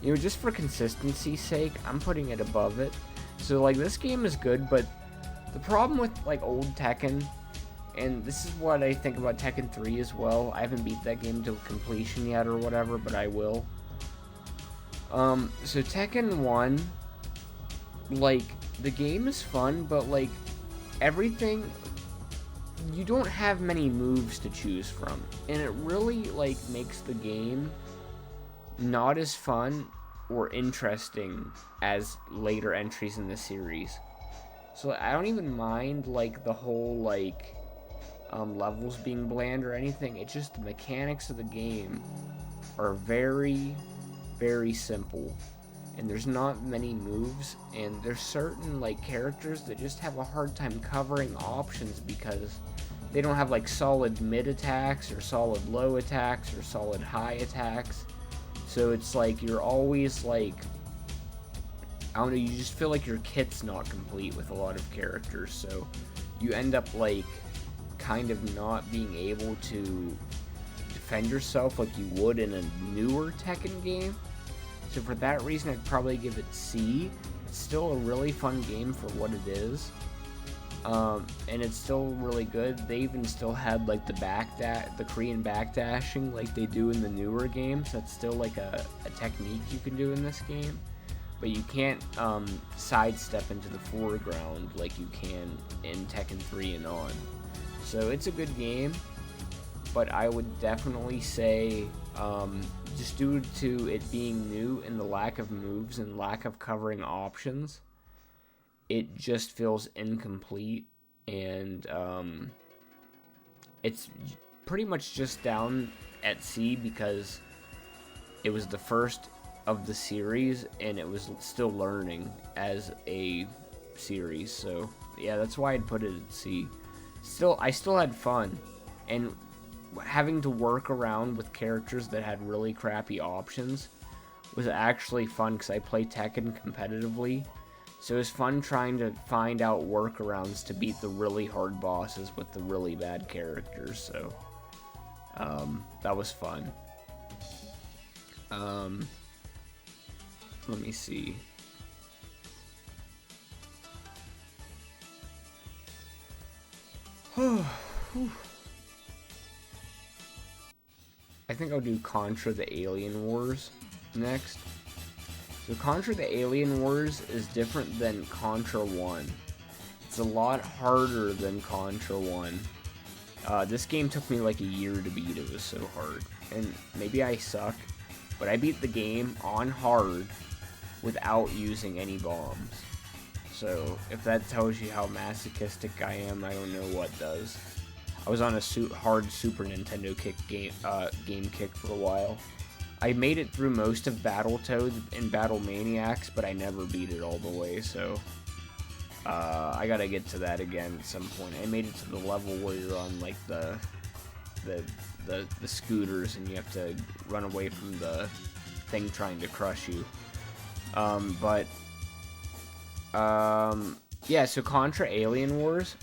You know, just for consistency's sake, I'm putting it above it. So, like, this game is good, but the problem with, like, old Tekken, and this is what I think about Tekken 3 as well. I haven't beat that game to completion yet or whatever, but I will. So Tekken 1, like, the game is fun, but, like, everything, you don't have many moves to choose from. And it really, like, makes the game not as fun or interesting as later entries in the series. So I don't even mind, like, the whole, like, levels being bland or anything. It's just the mechanics of the game are very, very simple. And there's not many moves, and there's certain, like, characters that just have a hard time covering options because they don't have, like, solid mid attacks or solid low attacks or solid high attacks. So it's like you're always, like, I don't know, you just feel like your kit's not complete with a lot of characters. So you end up, like, kind of not being able to defend yourself like you would in a newer Tekken game. So for that reason, I'd probably give it C. It's still a really fun game for what it is. And it's still really good. They even still had, like, the Korean backdashing like they do in the newer games. That's still, like, a technique you can do in this game. But you can't sidestep into the foreground like you can in Tekken 3 and on. So it's a good game, but I would definitely say, just due to it being new and the lack of moves and lack of covering options, it just feels incomplete, and it's pretty much just down at C because it was the first of the series and it was still learning as a series. So yeah, that's why I'd put it at C. I still had fun, and having to work around with characters that had really crappy options was actually fun because I play Tekken competitively. So it was fun trying to find out workarounds to beat the really hard bosses with the really bad characters. So that was fun. Let me see. I think I'll do Contra the Alien Wars next. So Contra the Alien Wars is different than Contra 1. It's a lot harder than Contra 1. This game took me like a year to beat. It was so hard. And maybe I suck, but I beat the game on hard without using any bombs. So if that tells you how masochistic I am, I don't know what does. I was on a hard Super Nintendo game kick for a while. I made it through most of Battletoads and Battle Maniacs, but I never beat it all the way, so I gotta get to that again at some point. I made it to the level where you're on like the scooters and you have to run away from the thing trying to crush you. Yeah, so Contra Alien Wars,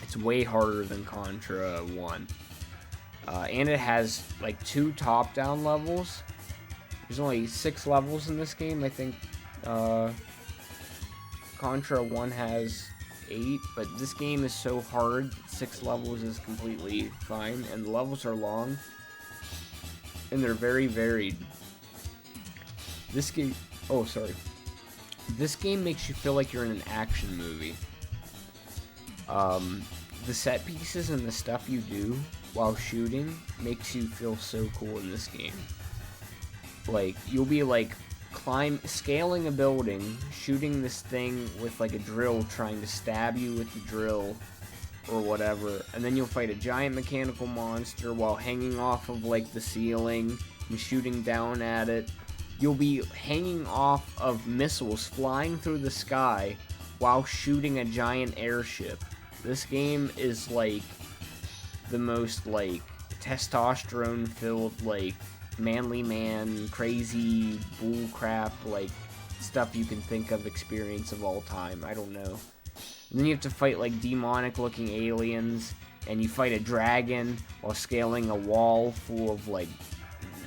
it's way harder than Contra 1. And it has like 2 top-down levels. There's only 6 levels in this game. I think Contra 1 has 8, but this game is so hard, 6 levels is completely fine, and the levels are long, and they're very varied. This game, this game makes you feel like you're in an action movie. The set pieces and the stuff you do while shooting makes you feel so cool in this game. Like, you'll be like scaling a building, shooting this thing with like a drill, trying to stab you with the drill or whatever, and then you'll fight a giant mechanical monster while hanging off of like the ceiling and shooting down at it. You'll be hanging off of missiles flying through the sky while shooting a giant airship. This game is like the most like testosterone filled, like manly man, crazy bullcrap, like stuff you can think of, experience of all time. I don't know. And then you have to fight like demonic looking aliens, and you fight a dragon while scaling a wall full of like,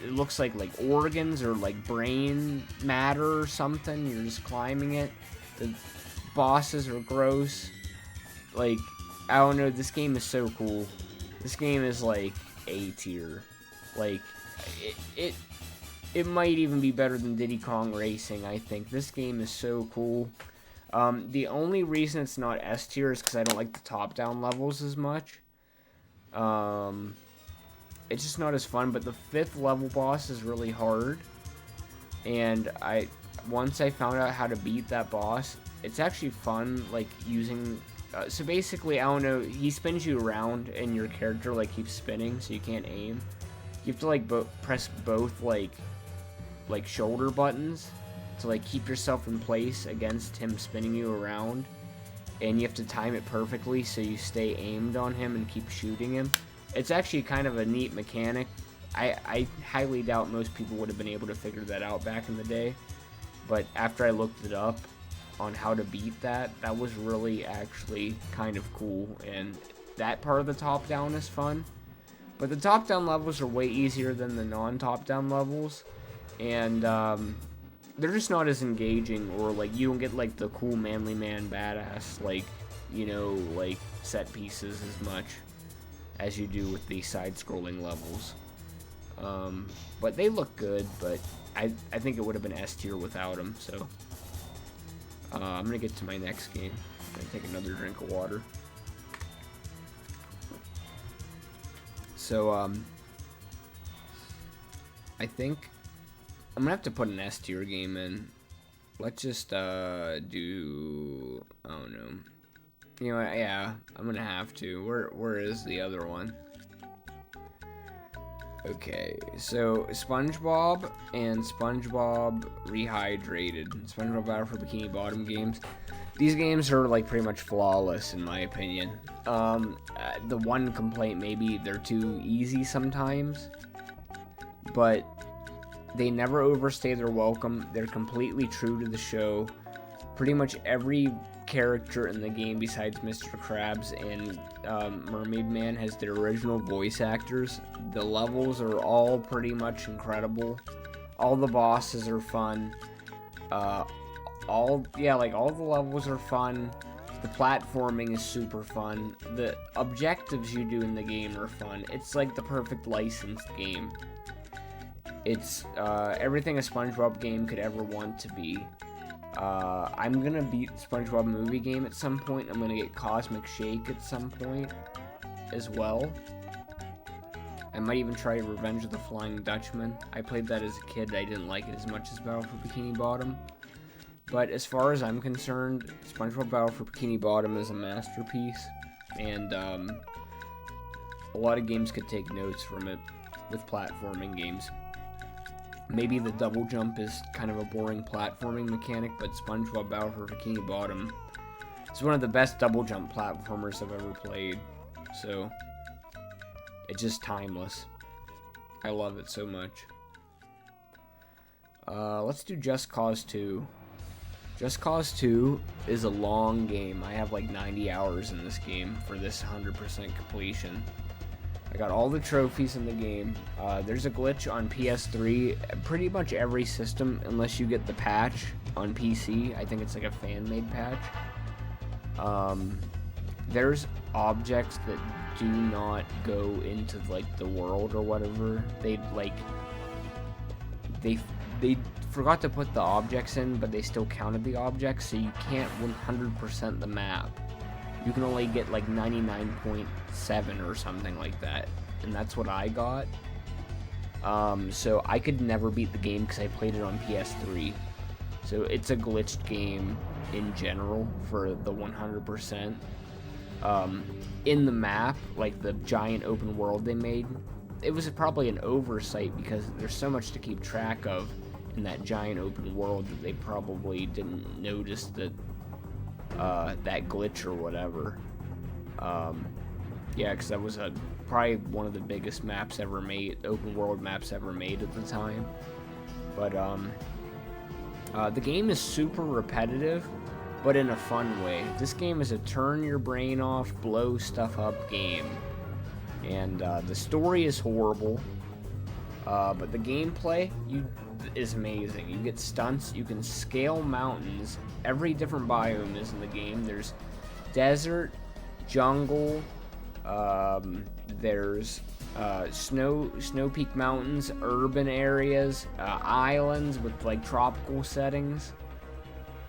it looks like organs or like brain matter or something. You're just climbing it. The bosses are gross. Like, I don't know, this game is so cool. This game is like A tier. Like, it might even be better than Diddy Kong Racing, I think. This game is so cool. The only reason it's not S tier is because I don't like the top-down levels as much. It's just not as fun, but the 5th level boss is really hard. And once I found out how to beat that boss, it's actually fun, like, using... so basically, I don't know, he spins you around, and your character, like, keeps spinning, so you can't aim. You have to, like, press both, like shoulder buttons to, like, keep yourself in place against him spinning you around. And you have to time it perfectly so you stay aimed on him and keep shooting him. It's actually kind of a neat mechanic. I highly doubt most people would have been able to figure that out back in the day. But after I looked it up on how to beat that was really actually kind of cool. And that part of the top-down is fun. But the top-down levels are way easier than the non-top-down levels. And they're just not as engaging, or like you don't get like the cool manly man badass, like, you know, like set pieces as much as you do with the side-scrolling levels. But they look good, but I think it would have been S tier without them. So I'm gonna get to my next game. I'm gonna take another drink of water. So I think I'm gonna have to put an S tier game in. Let's just do, I don't know. You know what, yeah, I'm gonna have to. Where is the other one? Okay, so SpongeBob and SpongeBob Rehydrated. SpongeBob Battle for Bikini Bottom games. These games are like pretty much flawless in my opinion. The one complaint maybe they're too easy sometimes, but they never overstay their welcome. They're completely true to the show. Pretty much every character in the game besides Mr. Krabs and Mermaid Man has their original voice actors. The levels are all pretty much incredible. All the bosses are fun. All the levels are fun. The platforming is super fun. The objectives you do in the game are fun. It's like the perfect licensed game. It's everything a SpongeBob game could ever want to be. I'm gonna beat SpongeBob movie game at some point. I'm gonna get Cosmic Shake at some point as well. I might even try Revenge of the Flying Dutchman. I played that as a kid. I didn't like it as much as Battle for Bikini Bottom. But as far as I'm concerned, SpongeBob Battle for Bikini Bottom is a masterpiece. And a lot of games could take notes from it with platforming games. Maybe the double jump is kind of a boring platforming mechanic, but SpongeBob Battle for Bikini Bottom is one of the best double jump platformers I've ever played. So, it's just timeless. I love it so much. Let's do Just Cause 2. Just Cause 2 is a long game. I have like 90 hours in this game for this 100% completion. I got all the trophies in the game. There's a glitch on PS3, pretty much every system, unless you get the patch on PC. I think it's like a fan-made patch. There's objects that do not go into like the world or whatever. They forgot to put the objects in, but they still counted the objects, so you can't 100% the map. You can only get like 99.7 or something like that, and that's what I got. So I could never beat the game because I played it on PS3. So it's a glitched game in general for the 100%. In the map, like the giant open world they made, it was probably an oversight because there's so much to keep track of in that giant open world that they probably didn't notice that that glitch or whatever. Yeah, because that was probably one of the biggest maps ever made, open world maps ever made at the time. But the game is super repetitive, but in a fun way. This game is a turn your brain off, blow stuff up game. And the story is horrible, but the gameplay is amazing. You get stunts, you can scale mountains. Every different biome is in the game. There's desert, jungle, there's snow peak mountains, urban areas, islands with like tropical settings.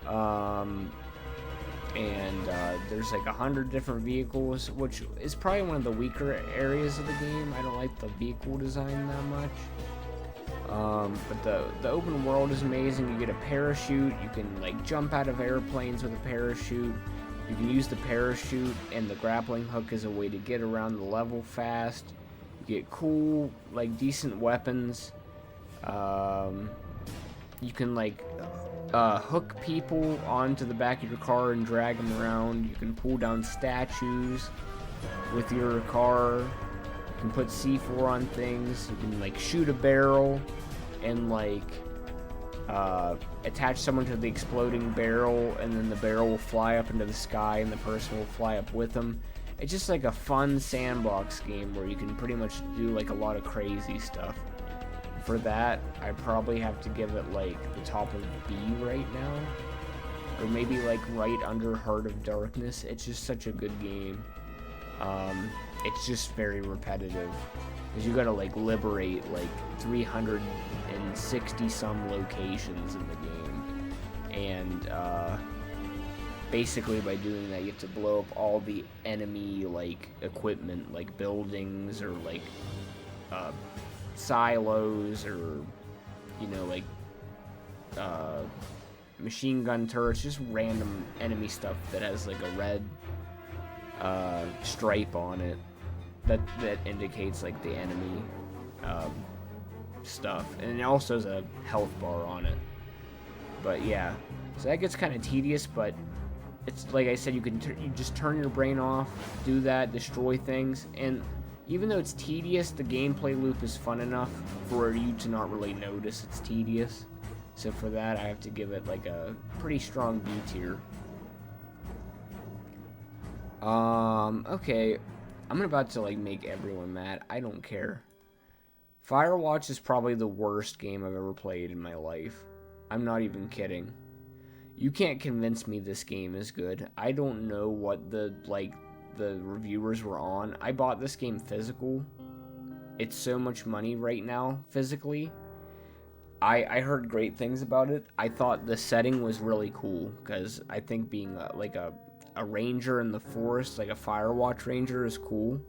And there's like 100 different vehicles, which is probably one of the weaker areas of the game. I don't like the vehicle design that much. But the open world is amazing. You get a parachute. You can like jump out of airplanes with a parachute. You can use the parachute and the grappling hook as a way to get around the level fast. You get cool, like decent weapons. You can like hook people onto the back of your car and drag them around. You can pull down statues with your car. You can put C4 on things. You can like shoot a barrel and like attach someone to the exploding barrel, and then the barrel will fly up into the sky and the person will fly up with them. It's just like a fun sandbox game where you can pretty much do like a lot of crazy stuff. For that, I probably have to give it like the top of B right now, or maybe like right under Heart of Darkness. It's just such a good game. It's just very repetitive, because you gotta like liberate like 360 some locations in the game, and basically by doing that you have to blow up all the enemy like equipment, like buildings or like silos, or you know, like machine gun turrets, just random enemy stuff that has like a red stripe on it that indicates like the enemy stuff, and it also has a health bar on it. But yeah, so that gets kind of tedious, but it's like I said, you just turn your brain off, do that, destroy things, and even though it's tedious, the gameplay loop is fun enough for you to not really notice it's tedious. So for that, I have to give it like a pretty strong B tier. Okay, I'm about to like make everyone mad. I don't care. Firewatch is probably the worst game I've ever played in my life. I'm not even kidding. You can't convince me this game is good. I don't know what the reviewers were on. I bought this game physical. It's so much money right now physically. I heard great things about it. I thought the setting was really cool, because I think being like a ranger in the forest, like a Firewatch ranger, is cool.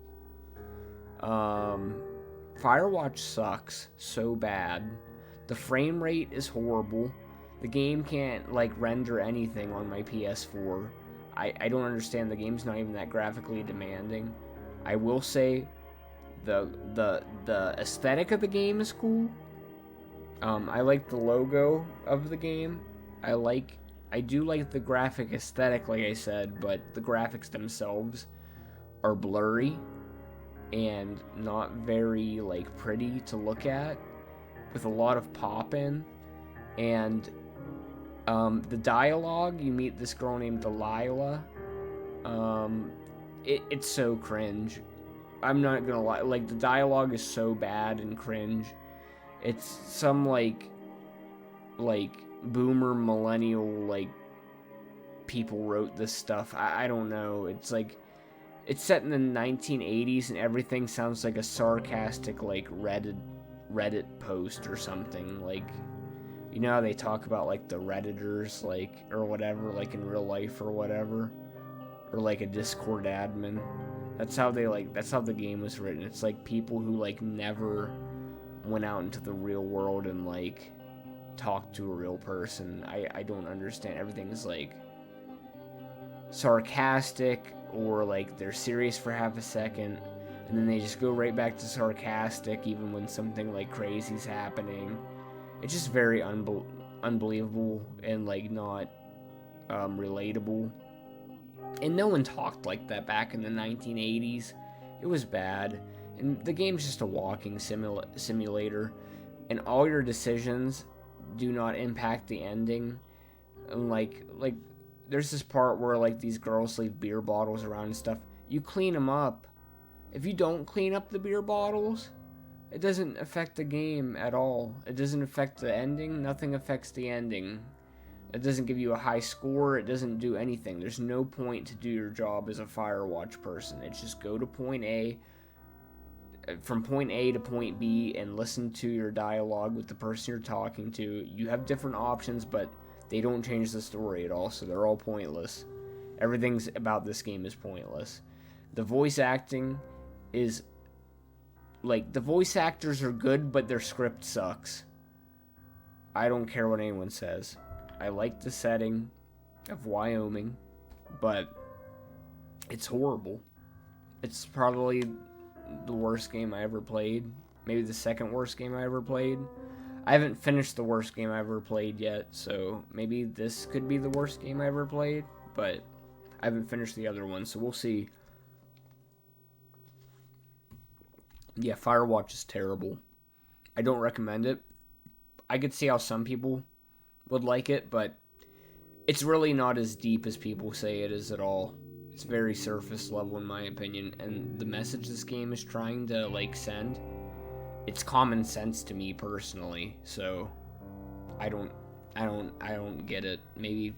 Firewatch sucks so bad. The frame rate is horrible. The game can't like render anything on my PS4. I don't understand. The game's not even that graphically demanding. I will say the aesthetic of the game is cool. I like the logo of the game. I do like the graphic aesthetic, like I said, but the graphics themselves are blurry and not very like pretty to look at, with a lot of pop in. And the dialogue, you meet this girl named Delilah. It's so cringe. I'm not gonna lie, like the dialogue is so bad and cringe. It's some like boomer millennial like people wrote this stuff. I don't know. It's like it's set in the 1980s and everything sounds like a sarcastic like Reddit post or something. Like, you know how they talk about like the Redditors like or whatever, like in real life or whatever, or like a Discord admin. That's how the game was written. It's like people who like never went out into the real world and like talked to a real person. I don't understand. Everything's like sarcastic, or like they're serious for half a second and then they just go right back to sarcastic even when something like crazy's happening. It's just very unbelievable and like not relatable. And no one talked like that back in the 1980s. It was bad. And the game's just a walking simulator. And all your decisions do not impact the ending. And like there's this part where like these girls leave beer bottles around and stuff. You clean them up. If you don't clean up the beer bottles, it doesn't affect the game at all. It doesn't affect the ending. Nothing affects the ending. It doesn't give you a high score. It doesn't do anything. There's no point to do your job as a Firewatch person. It's just go to point A, from point A to point B, and listen to your dialogue with the person you're talking to. You have different options, but they don't change the story at all, so they're all pointless. Everything's about this game is pointless. The voice acting is like, the voice actors are good, but their script sucks. I don't care what anyone says. I like the setting of Wyoming, but it's horrible. It's probably the worst game I ever played. Maybe the second worst game I ever played. I haven't finished the worst game I ever played yet, so maybe this could be the worst game I ever played, but I haven't finished the other one, so we'll see. Yeah, Firewatch is terrible. I don't recommend it. I could see how some people would like it, but it's really not as deep as people say it is at all. It's very surface level in my opinion, and the message this game is trying to like send, it's common sense to me personally, so I don't get it. Maybe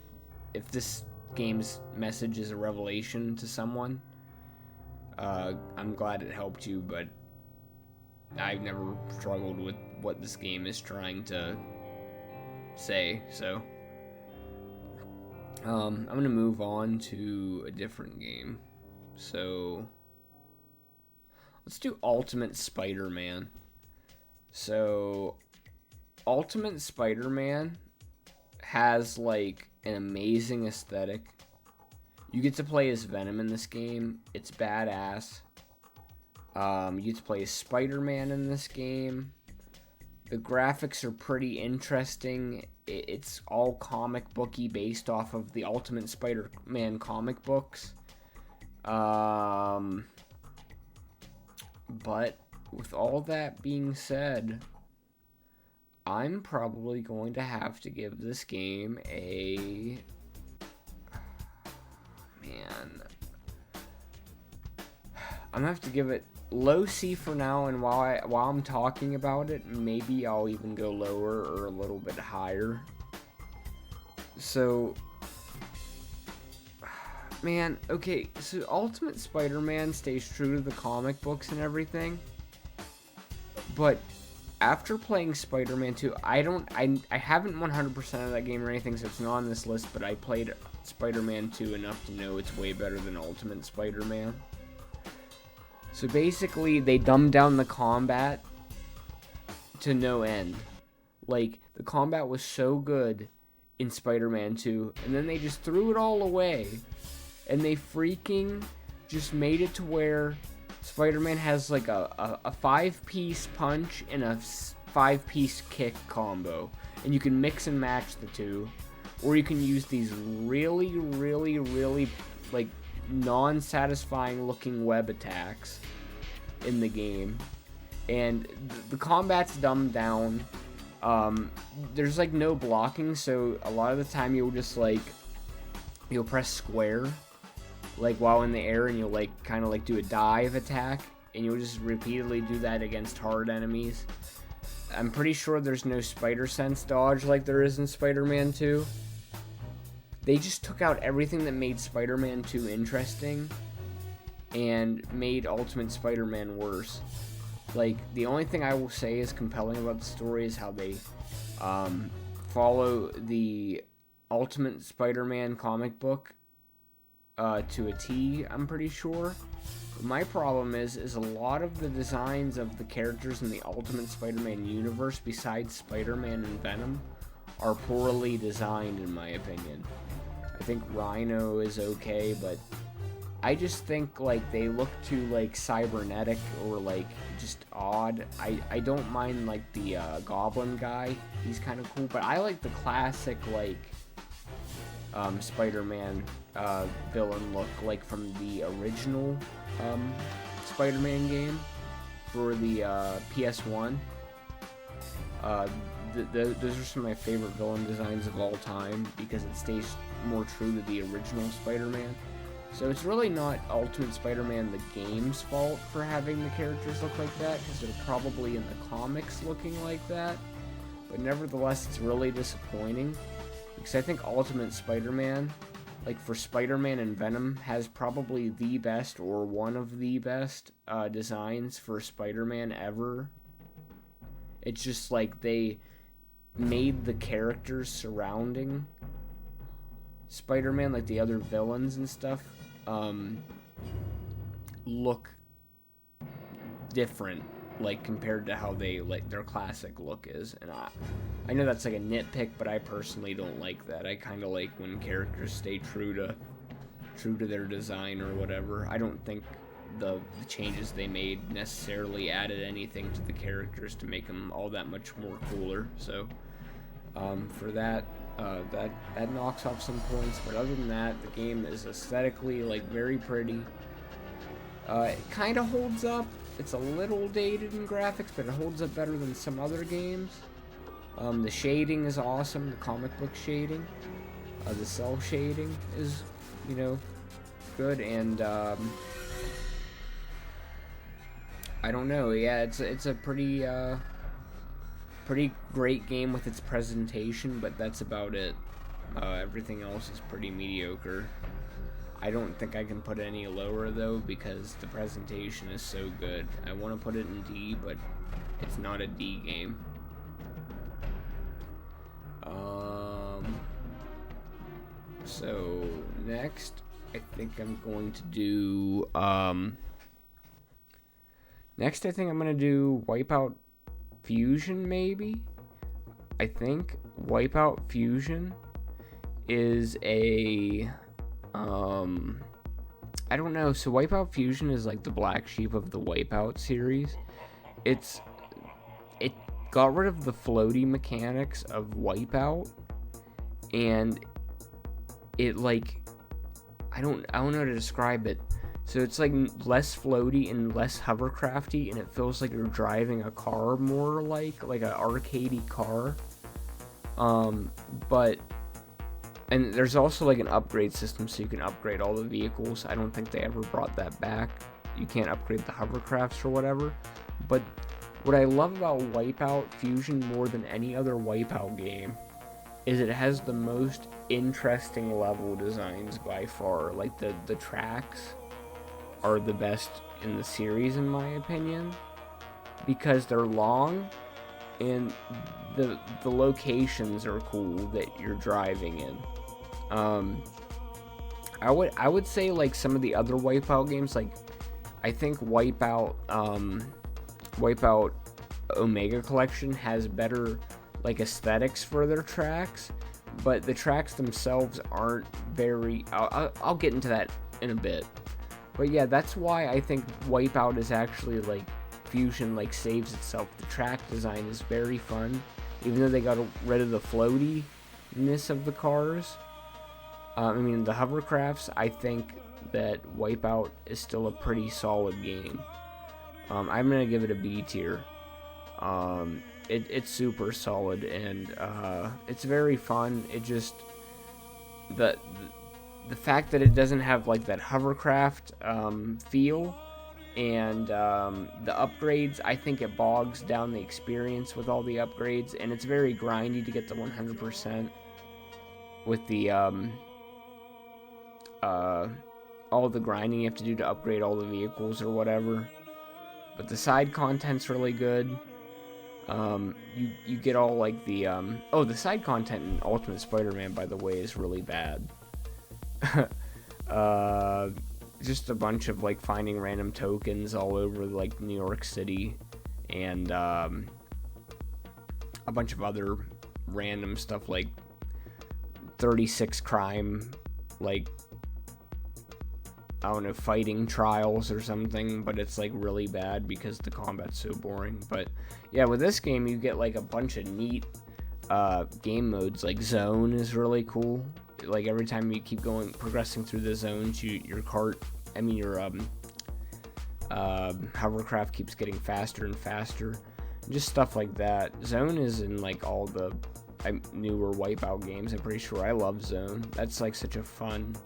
if this game's message is a revelation to someone, I'm glad it helped you, but I've never struggled with what this game is trying to say, so I'm gonna move on to a different game. So let's do Ultimate Spider-Man. So Ultimate Spider-Man has like an amazing aesthetic. You get to play as Venom in this game. It's badass. You get to play as Spider-Man in this game. The graphics are pretty interesting. It's all comic booky, based off of the Ultimate Spider-Man comic books. But with all that being said, I'm probably going to have to give this game a... Man. I'm going to have to give it low C for now, and while I'm talking about it, maybe I'll even go lower or a little bit higher. So, man, okay, so Ultimate Spider-Man stays true to the comic books and everything, but after playing Spider-Man 2, I haven't 100% of that game or anything, so it's not on this list, but I played Spider-Man 2 enough to know it's way better than Ultimate Spider-Man. So basically, they dumbed down the combat to no end. Like, the combat was so good in Spider-Man 2, and then they just threw it all away. And they freaking just made it to where Spider-Man has like a 5-piece punch and a 5-piece kick combo, and you can mix and match the two, or you can use these really, really, really like non-satisfying looking web attacks in the game. And the combat's dumbed down. There's like no blocking, so a lot of the time you'll just like you'll press square like while in the air, and you'll like kind of like do a dive attack, and you'll just repeatedly do that against hard enemies. I'm pretty sure there's no spider sense dodge like there is in Spider-Man 2. They just took out everything that made Spider-Man 2 interesting and made Ultimate Spider-Man worse. Like, the only thing I will say is compelling about the story is how they follow the Ultimate Spider-Man comic book to a T, I'm pretty sure. My problem is a lot of the designs of the characters in the Ultimate Spider-Man universe, besides Spider-Man and Venom, are poorly designed in my opinion. I think Rhino is okay, but I just think like they look too like cybernetic or like just odd. I don't mind like the Goblin guy, he's kind of cool, but I like the classic like Spider-Man villain look, like from the original Spider-Man game for the PS1. Those are some of my favorite villain designs of all time because it stays more true to the original Spider-Man. So it's really not Ultimate Spider-Man the game's fault for having the characters look like that, because they're probably in the comics looking like that. But nevertheless, it's really disappointing, because I think Ultimate Spider-Man, like for Spider-Man and Venom, has probably the best or one of the best designs for Spider-Man ever. It's just like they made the characters surrounding Spider-Man, like the other villains and stuff, look different, like compared to how they like their classic look is. And I know that's like a nitpick, but I personally don't like that. I kind of like when characters stay true to their design or whatever. I don't think the changes they made necessarily added anything to the characters to make them all that much more cooler. So for that knocks off some points, but other than that, the game is aesthetically like very pretty. It kind of holds up. It's a little dated in graphics, but it holds up better than some other games. The shading is awesome, the comic book shading. The cell shading is, good, and I don't know. Yeah, it's a pretty great game with its presentation, but that's about it. Everything else is pretty mediocre. I don't think I can put it any lower though, because the presentation is so good. I want to put it in D, but it's not a D game. So next, I think I'm going to do Wipeout Fusion, maybe? I think Wipeout Fusion is a I don't know. So Wipeout Fusion is like the black sheep of the Wipeout series. It got rid of the floaty mechanics of Wipeout, and it like I don't know how to describe it. So it's like less floaty and less hovercrafty, and it feels like you're driving a car more like an arcadey car. And there's also like an upgrade system, so you can upgrade all the vehicles. I don't think they ever brought that back. You can't upgrade the hovercrafts or whatever. But what I love about Wipeout Fusion more than any other Wipeout game is it has the most interesting level designs by far. Like the tracks are the best in the series in my opinion, because they're long and the locations are cool that you're driving in. I would say like some of the other Wipeout games, like I think Wipeout Omega Collection has better like aesthetics for their tracks, but the tracks themselves aren't very. I'll get into that in a bit. But yeah, that's why I think Wipeout is actually like Fusion like saves itself. The track design is very fun, even though they got rid of the floatiness of the cars. I mean, the hovercrafts. I think that Wipeout is still a pretty solid game. I'm gonna give it a B tier. It's super solid, and it's very fun. It just the fact that it doesn't have like that hovercraft feel, and the upgrades, I think it bogs down the experience with all the upgrades, and it's very grindy to get the 100% with the all the grinding you have to do to upgrade all the vehicles or whatever. But the side content's really good. You get all like the the side content in Ultimate Spider-Man, by the way, is really bad. Just a bunch of like finding random tokens all over like New York City, and a bunch of other random stuff like 36 crime, like, I don't know, fighting trials or something, but it's like really bad because the combat's so boring. But yeah, with this game you get like a bunch of neat game modes. Like Zone is really cool. Like every time you keep progressing through the zones, your hovercraft keeps getting faster and faster. Just stuff like that. Zone is in like all the newer Wipeout games, I'm pretty sure. I love Zone. That's like such a fun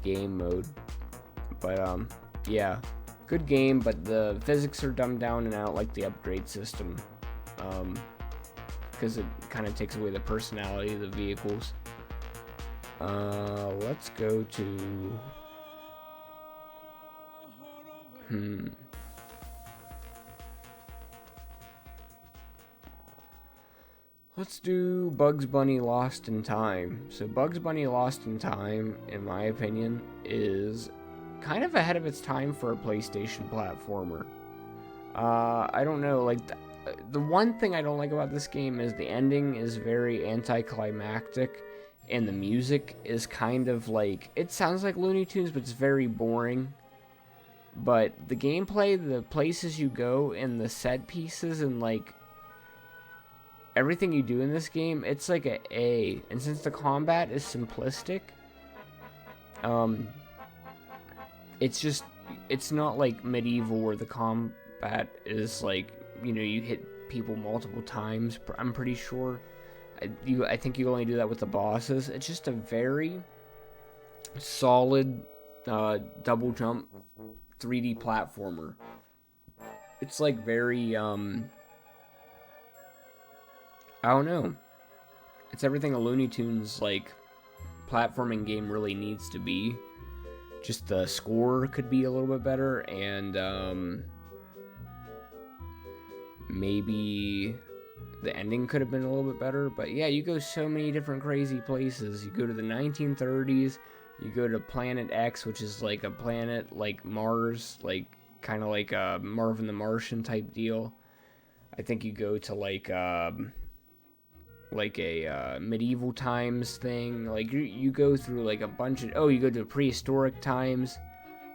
game mode. But yeah, good game, but the physics are dumbed down, and I don't like the upgrade system, because it kind of takes away the personality of the vehicles. Let's go to let's do Bugs Bunny Lost in Time. So Bugs Bunny Lost in Time, in my opinion, is kind of ahead of its time for a PlayStation platformer. I don't know, like, the one thing I don't like about this game is the ending is very anticlimactic, and the music is kind of like, it sounds like Looney Tunes, but it's very boring. But the gameplay, the places you go, and the set pieces, and like everything you do in this game, it's like a A. And since the combat is simplistic, it's not like Medieval where the combat is like, you know, you hit people multiple times. I'm pretty sure. I think you only do that with the bosses. It's just a very solid double jump 3D platformer. It's like very I don't know. It's everything a Looney Tunes like platforming game really needs to be. Just the score could be a little bit better, and maybe the ending could have been a little bit better. But yeah, you go so many different crazy places. You go to the 1930s, you go to Planet X, which is like a planet like Mars, like kind of like a Marvin the Martian type deal. I think you go to like a medieval times thing. Like you go through like a bunch of, you go to prehistoric times.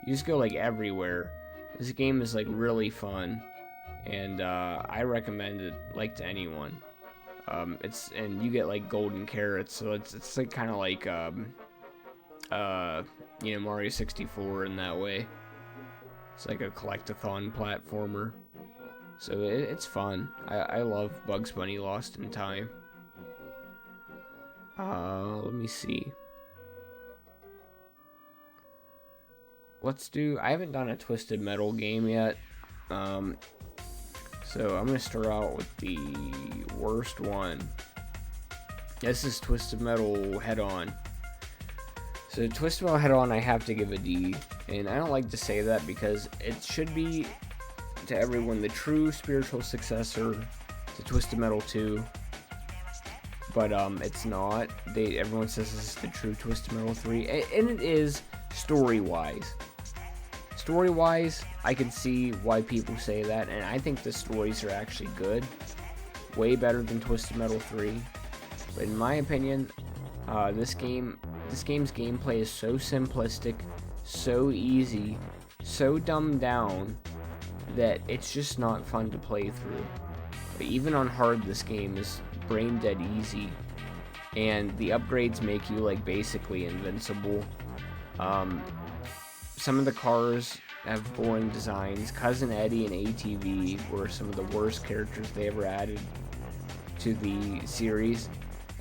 You just go like everywhere. This game is like really fun, and I recommend it like to anyone. And you get like golden carrots, so it's like kind of like Mario 64 in that way. It's like a collectathon platformer, so it's fun. I love Bugs Bunny Lost in Time. Let me see. I haven't done a Twisted Metal game yet. So I'm gonna start out with the worst one. This is Twisted Metal Head On. So Twisted Metal Head On, I have to give a D. And I don't like to say that because it should be, to everyone, the true spiritual successor to Twisted Metal 2. But it's not. Everyone says this is the true Twisted Metal 3, and it is story-wise. Story-wise, I can see why people say that, and I think the stories are actually good, way better than Twisted Metal 3. But in my opinion, this game's gameplay is so simplistic, so easy, so dumbed down that it's just not fun to play through. But even on hard, this game is brain dead easy, and the upgrades make you like basically invincible. Some of the cars have boring designs. Cousin Eddie and ATV were some of the worst characters they ever added to the series.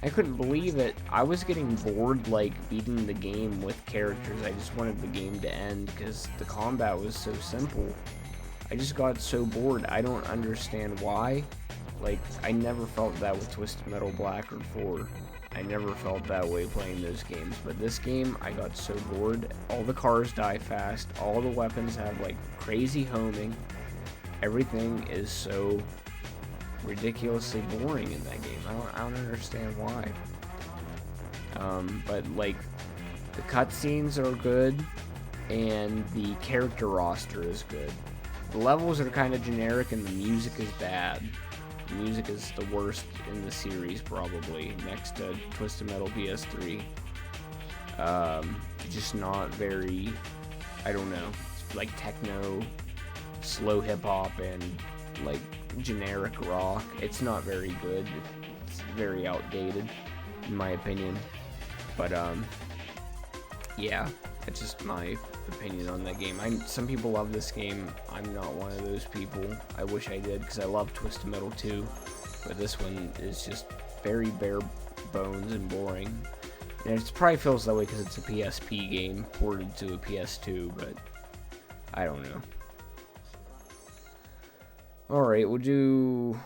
I couldn't believe it. I was getting bored like beating the game with characters. I just wanted the game to end because the combat was so simple. I just got so bored. I don't understand why. Like, I never felt that with Twisted Metal Black or 4. I never felt that way playing those games. But this game, I got so bored. All the cars die fast. All the weapons have like crazy homing. Everything is so ridiculously boring in that game. I don't understand why. But like, the cutscenes are good, and the character roster is good. The levels are kind of generic, and the music is bad. The music is the worst in the series, probably, next to Twisted Metal PS3. Just not very, I don't know, it's like techno, slow hip-hop, and like generic rock. It's not very good. It's very outdated, in my opinion. But yeah, that's just my opinion on that game. Some people love this game. I'm not one of those people. I wish I did, because I love Twisted Metal 2, but this one is just very bare bones and boring. And it probably feels that way because it's a PSP game ported to a PS2, but I don't know. Alright, we'll do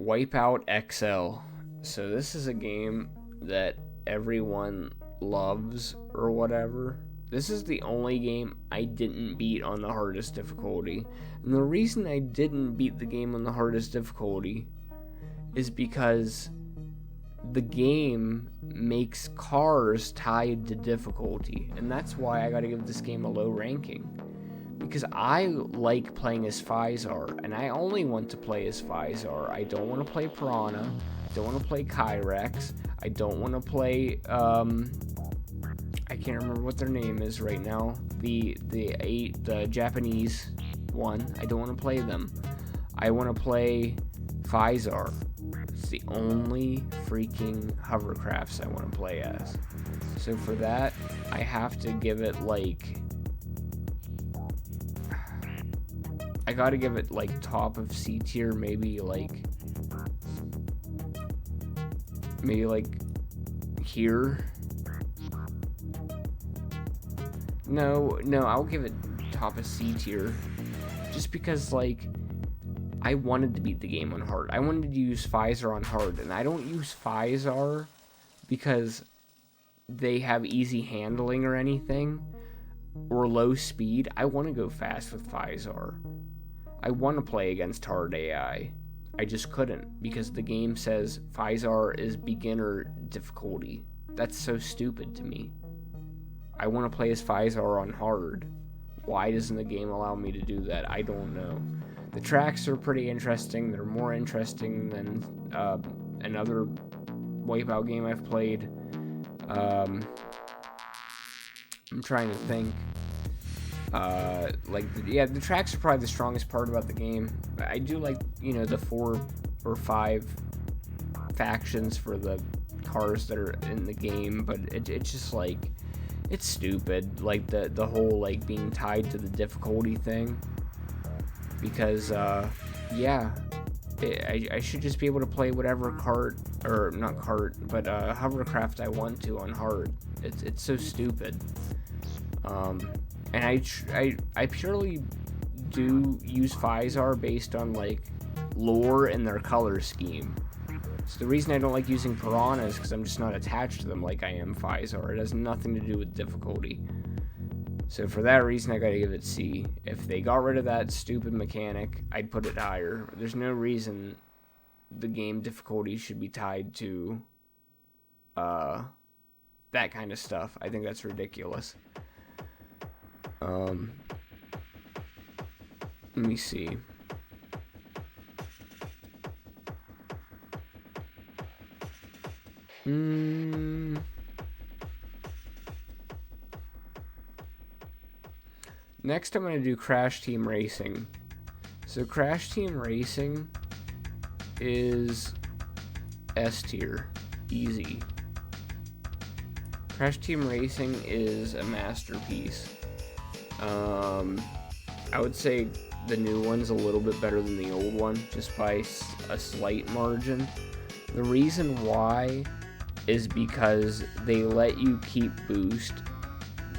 Wipeout XL. So this is a game that everyone loves or whatever. This is the only game I didn't beat on the hardest difficulty. And the reason I didn't beat the game on the hardest difficulty is because the game makes cars tied to difficulty. And that's why I gotta give this game a low ranking. Because I like playing as Physar, and I only want to play as Physar. I don't want to play Piranha. I don't want to play Kyrex. I don't want to play, I can't remember what their name is right now. The Japanese one. I don't want to play them. I want to play Physar. It's the only freaking hovercrafts I want to play as. So for that, I have to give it like, I gotta give it like top of C tier, maybe like here. No, I'll give it top of C tier, just because like I wanted to beat the game on hard. I wanted to use Physar on hard, and I don't use Physar because they have easy handling or anything, or low speed. I want to go fast with Physar. I want to play against hard AI. I just couldn't, because the game says Physar is beginner difficulty. That's so stupid to me. I want to play as Physar on hard. Why doesn't the game allow me to do that? I don't know. The tracks are pretty interesting. They're more interesting than another Wipeout game I've played. I'm trying to think. The tracks are probably the strongest part about the game. I do like, the 4 or 5 factions for the cars that are in the game, but it's just like, it's stupid, like the whole like being tied to the difficulty thing, because I should just be able to play whatever hovercraft I want to on hard. It's so stupid. And I purely do use Physar based on like lore and their color scheme. So the reason I don't like using Piranha is because I'm just not attached to them like I am Physar. It has nothing to do with difficulty. So for that reason, I gotta give it C. If they got rid of that stupid mechanic, I'd put it higher. There's no reason the game difficulty should be tied to that kind of stuff. I think that's ridiculous. Let me see. Next, I'm going to do Crash Team Racing. So Crash Team Racing is S tier, easy. Crash Team Racing is a masterpiece. I would say the new one's a little bit better than the old one, just by a slight margin. The reason why is because they let you keep boost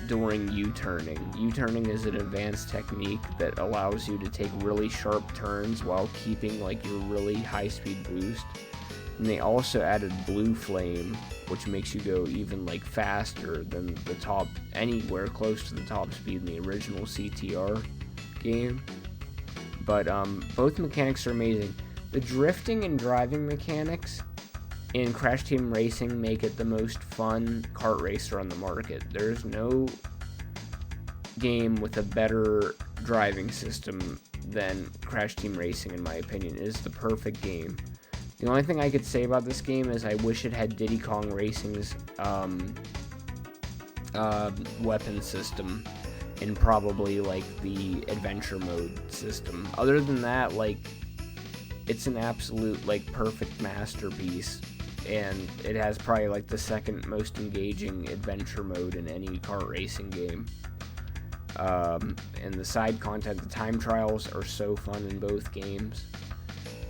during U-turning. U-turning is an advanced technique that allows you to take really sharp turns while keeping like your really high-speed boost. And they also added Blue Flame, which makes you go even like faster than the top, anywhere close to the top speed in the original CTR game. But both mechanics are amazing. The drifting and driving mechanics in Crash Team Racing make it the most fun kart racer on the market. There's no game with a better driving system than Crash Team Racing, in my opinion. It is the perfect game. The only thing I could say about this game is I wish it had Diddy Kong Racing's weapon system and probably like the adventure mode system. Other than that, like, it's an absolute like perfect masterpiece, and it has probably like the second most engaging adventure mode in any kart racing game. And the side content, the time trials are so fun in both games.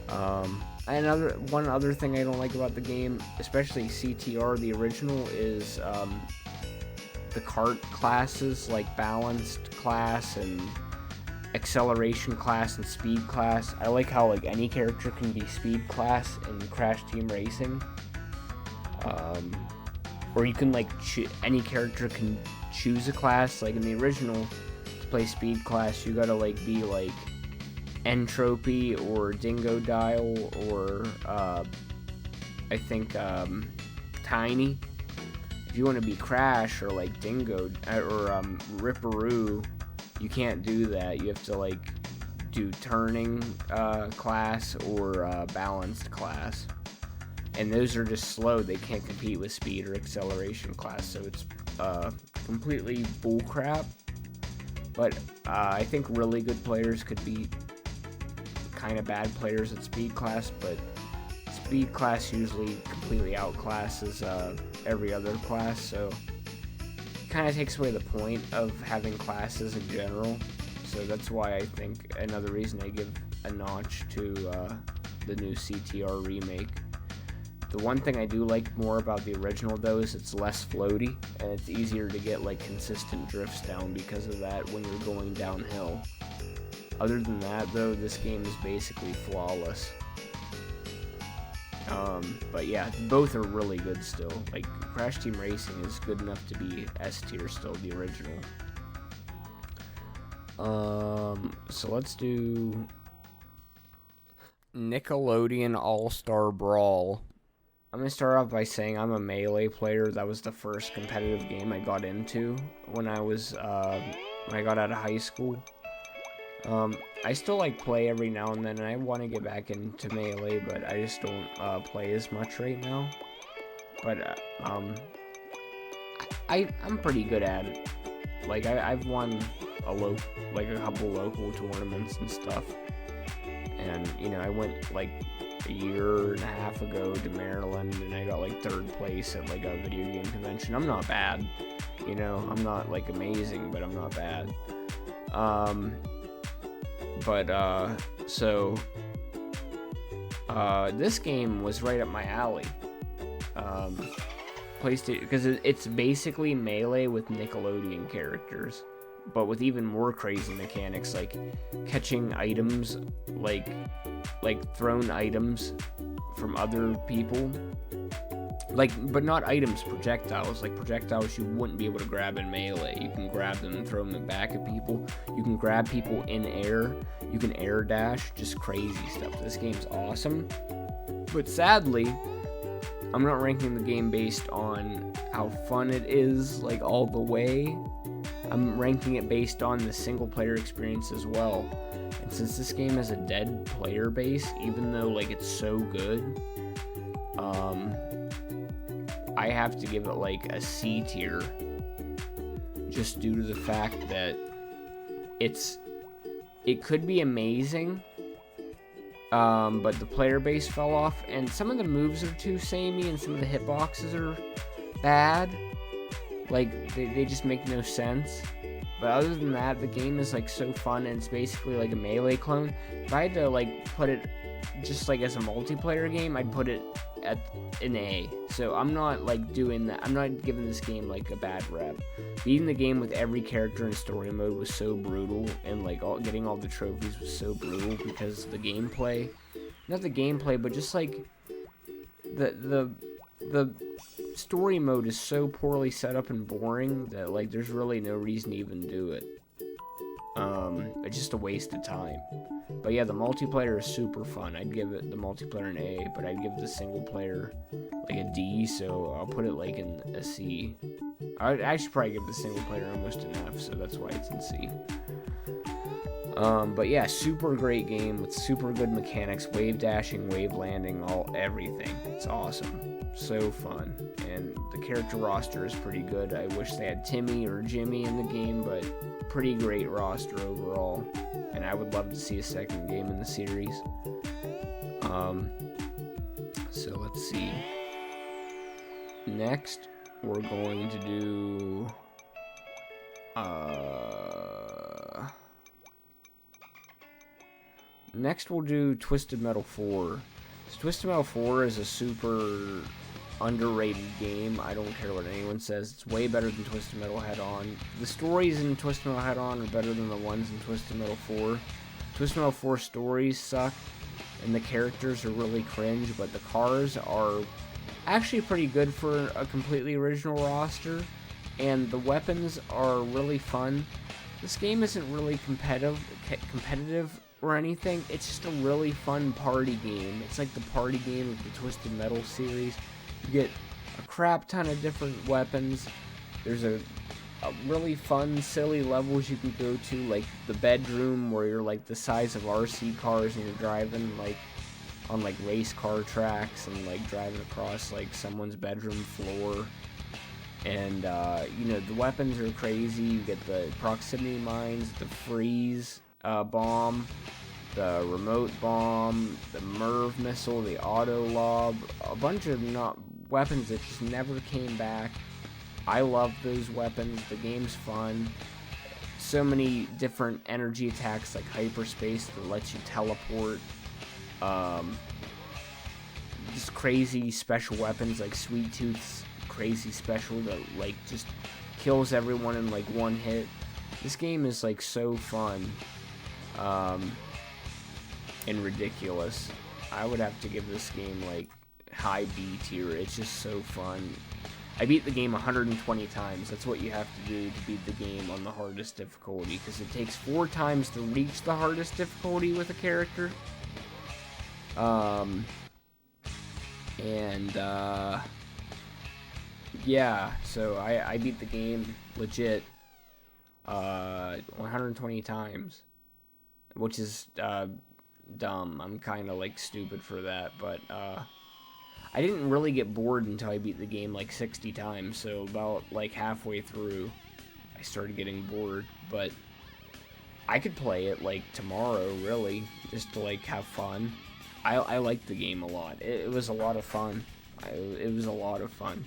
One other thing I don't like about the game, especially CTR, the original, is the kart classes, like balanced class and acceleration class and speed class. I like how like any character can be speed class in Crash Team Racing, or you can like any character can choose a class. Like in the original, to play speed class, you gotta like be like Entropy or Dingodile or I think Tiny. If you want to be Crash or like Dingo or Ripperoo, you can't do that. You have to like do turning class or balanced class, and those are just slow. They can't compete with speed or acceleration class, so it's completely bullcrap. But I think really good players could beat kind of bad players at speed class, but speed class usually completely outclasses every other class, so it kind of takes away the point of having classes in general. So that's why I think another reason I give a notch to the new CTR remake. The one thing I do like more about the original though is it's less floaty, and it's easier to get like consistent drifts down because of that when you're going downhill. Other than that though, this game is basically flawless. But yeah, both are really good still. Like, Crash Team Racing is good enough to be S tier still, the original. So let's do Nickelodeon All-Star Brawl. I'm gonna start off by saying I'm a Melee player. That was the first competitive game I got into when I got out of high school. I still like play every now and then, and I want to get back into Melee, but I just don't play as much right now. But I'm pretty good at it. Like I've won a couple local tournaments and stuff, and you know I went like a year and a half ago to Maryland, and I got like 3rd place at like a video game convention. I'm not bad, you know. I'm not like amazing, but I'm not bad. This game was right up my alley. PlayStation, because it's basically Melee with Nickelodeon characters, but with even more crazy mechanics, like catching items, like thrown items from other people, but not items, projectiles. Like projectiles you wouldn't be able to grab in Melee. You can grab them and throw them back at people. You can grab people in air. You can air dash, just crazy stuff. This game's awesome, but sadly, I'm not ranking the game based on how fun it is, like all the way. I'm ranking it based on the single player experience as well. And since this game has a dead player base, even though like it's so good, I have to give it like a C tier, just due to the fact that it could be amazing, but the player base fell off, and some of the moves are too samey, and some of the hitboxes are bad. Like, they just make no sense. But other than that, the game is like so fun, and it's basically like a Melee clone. If I had to like put it just like as a multiplayer game, I'd put it at an A. So I'm not like doing that. I'm not giving this game like a bad rep. Beating the game with every character in story mode was so brutal, and like getting all the trophies was so brutal because the gameplay, not the gameplay, but just like the story mode is so poorly set up and boring that like there's really no reason to even do it. It's just a waste of time. But yeah, the multiplayer is super fun. I'd give it the multiplayer an A, but I'd give the single player like a D, so I'll put it like in a C. I should probably give the single player almost an F, so that's why it's in C. But yeah, super great game with super good mechanics, wave dashing, wave landing, everything. It's awesome. So fun. And the character roster is pretty good. I wish they had Timmy or Jimmy in the game, but pretty great roster overall. And I would love to see a second game in the series. So let's see. Next, we're going to do next we'll do Twisted Metal 4. So Twisted Metal 4 is a super underrated game. I don't care what anyone says. It's way better than Twisted Metal Head-On. The stories in Twisted Metal Head-On are better than the ones in Twisted Metal 4. Twisted Metal 4 stories suck, and the characters are really cringe, but the cars are actually pretty good for a completely original roster, and the weapons are really fun. This game isn't really competitive or anything. It's just a really fun party game. It's like the party game of the Twisted Metal series. You get a crap ton of different weapons. There's a really fun, silly levels you can go to, like the bedroom where you're like the size of RC cars and you're driving like on like race car tracks and like driving across like someone's bedroom floor. And you know, the weapons are crazy. You get the proximity mines, the freeze bomb, the remote bomb, the MIRV missile, the auto lob, a bunch of weapons that just never came back. I love those weapons. The game's fun. So many different energy attacks like hyperspace that lets you teleport. Just crazy special weapons like Sweet Tooth's crazy special that like just kills everyone in like one hit. This game is like so fun. And ridiculous. I would have to give this game like high B tier. It's just so fun. I beat the game 120 times. That's what you have to do to beat the game on the hardest difficulty, because it takes 4 times to reach the hardest difficulty with a character. Yeah, so I beat the game legit 120 times, which is dumb. I'm kind of like stupid for that, but I didn't really get bored until I beat the game like 60 times, so about like halfway through I started getting bored. But I could play it like tomorrow, really, just to like have fun. I liked the game a lot. It was a lot of fun. It was a lot of fun.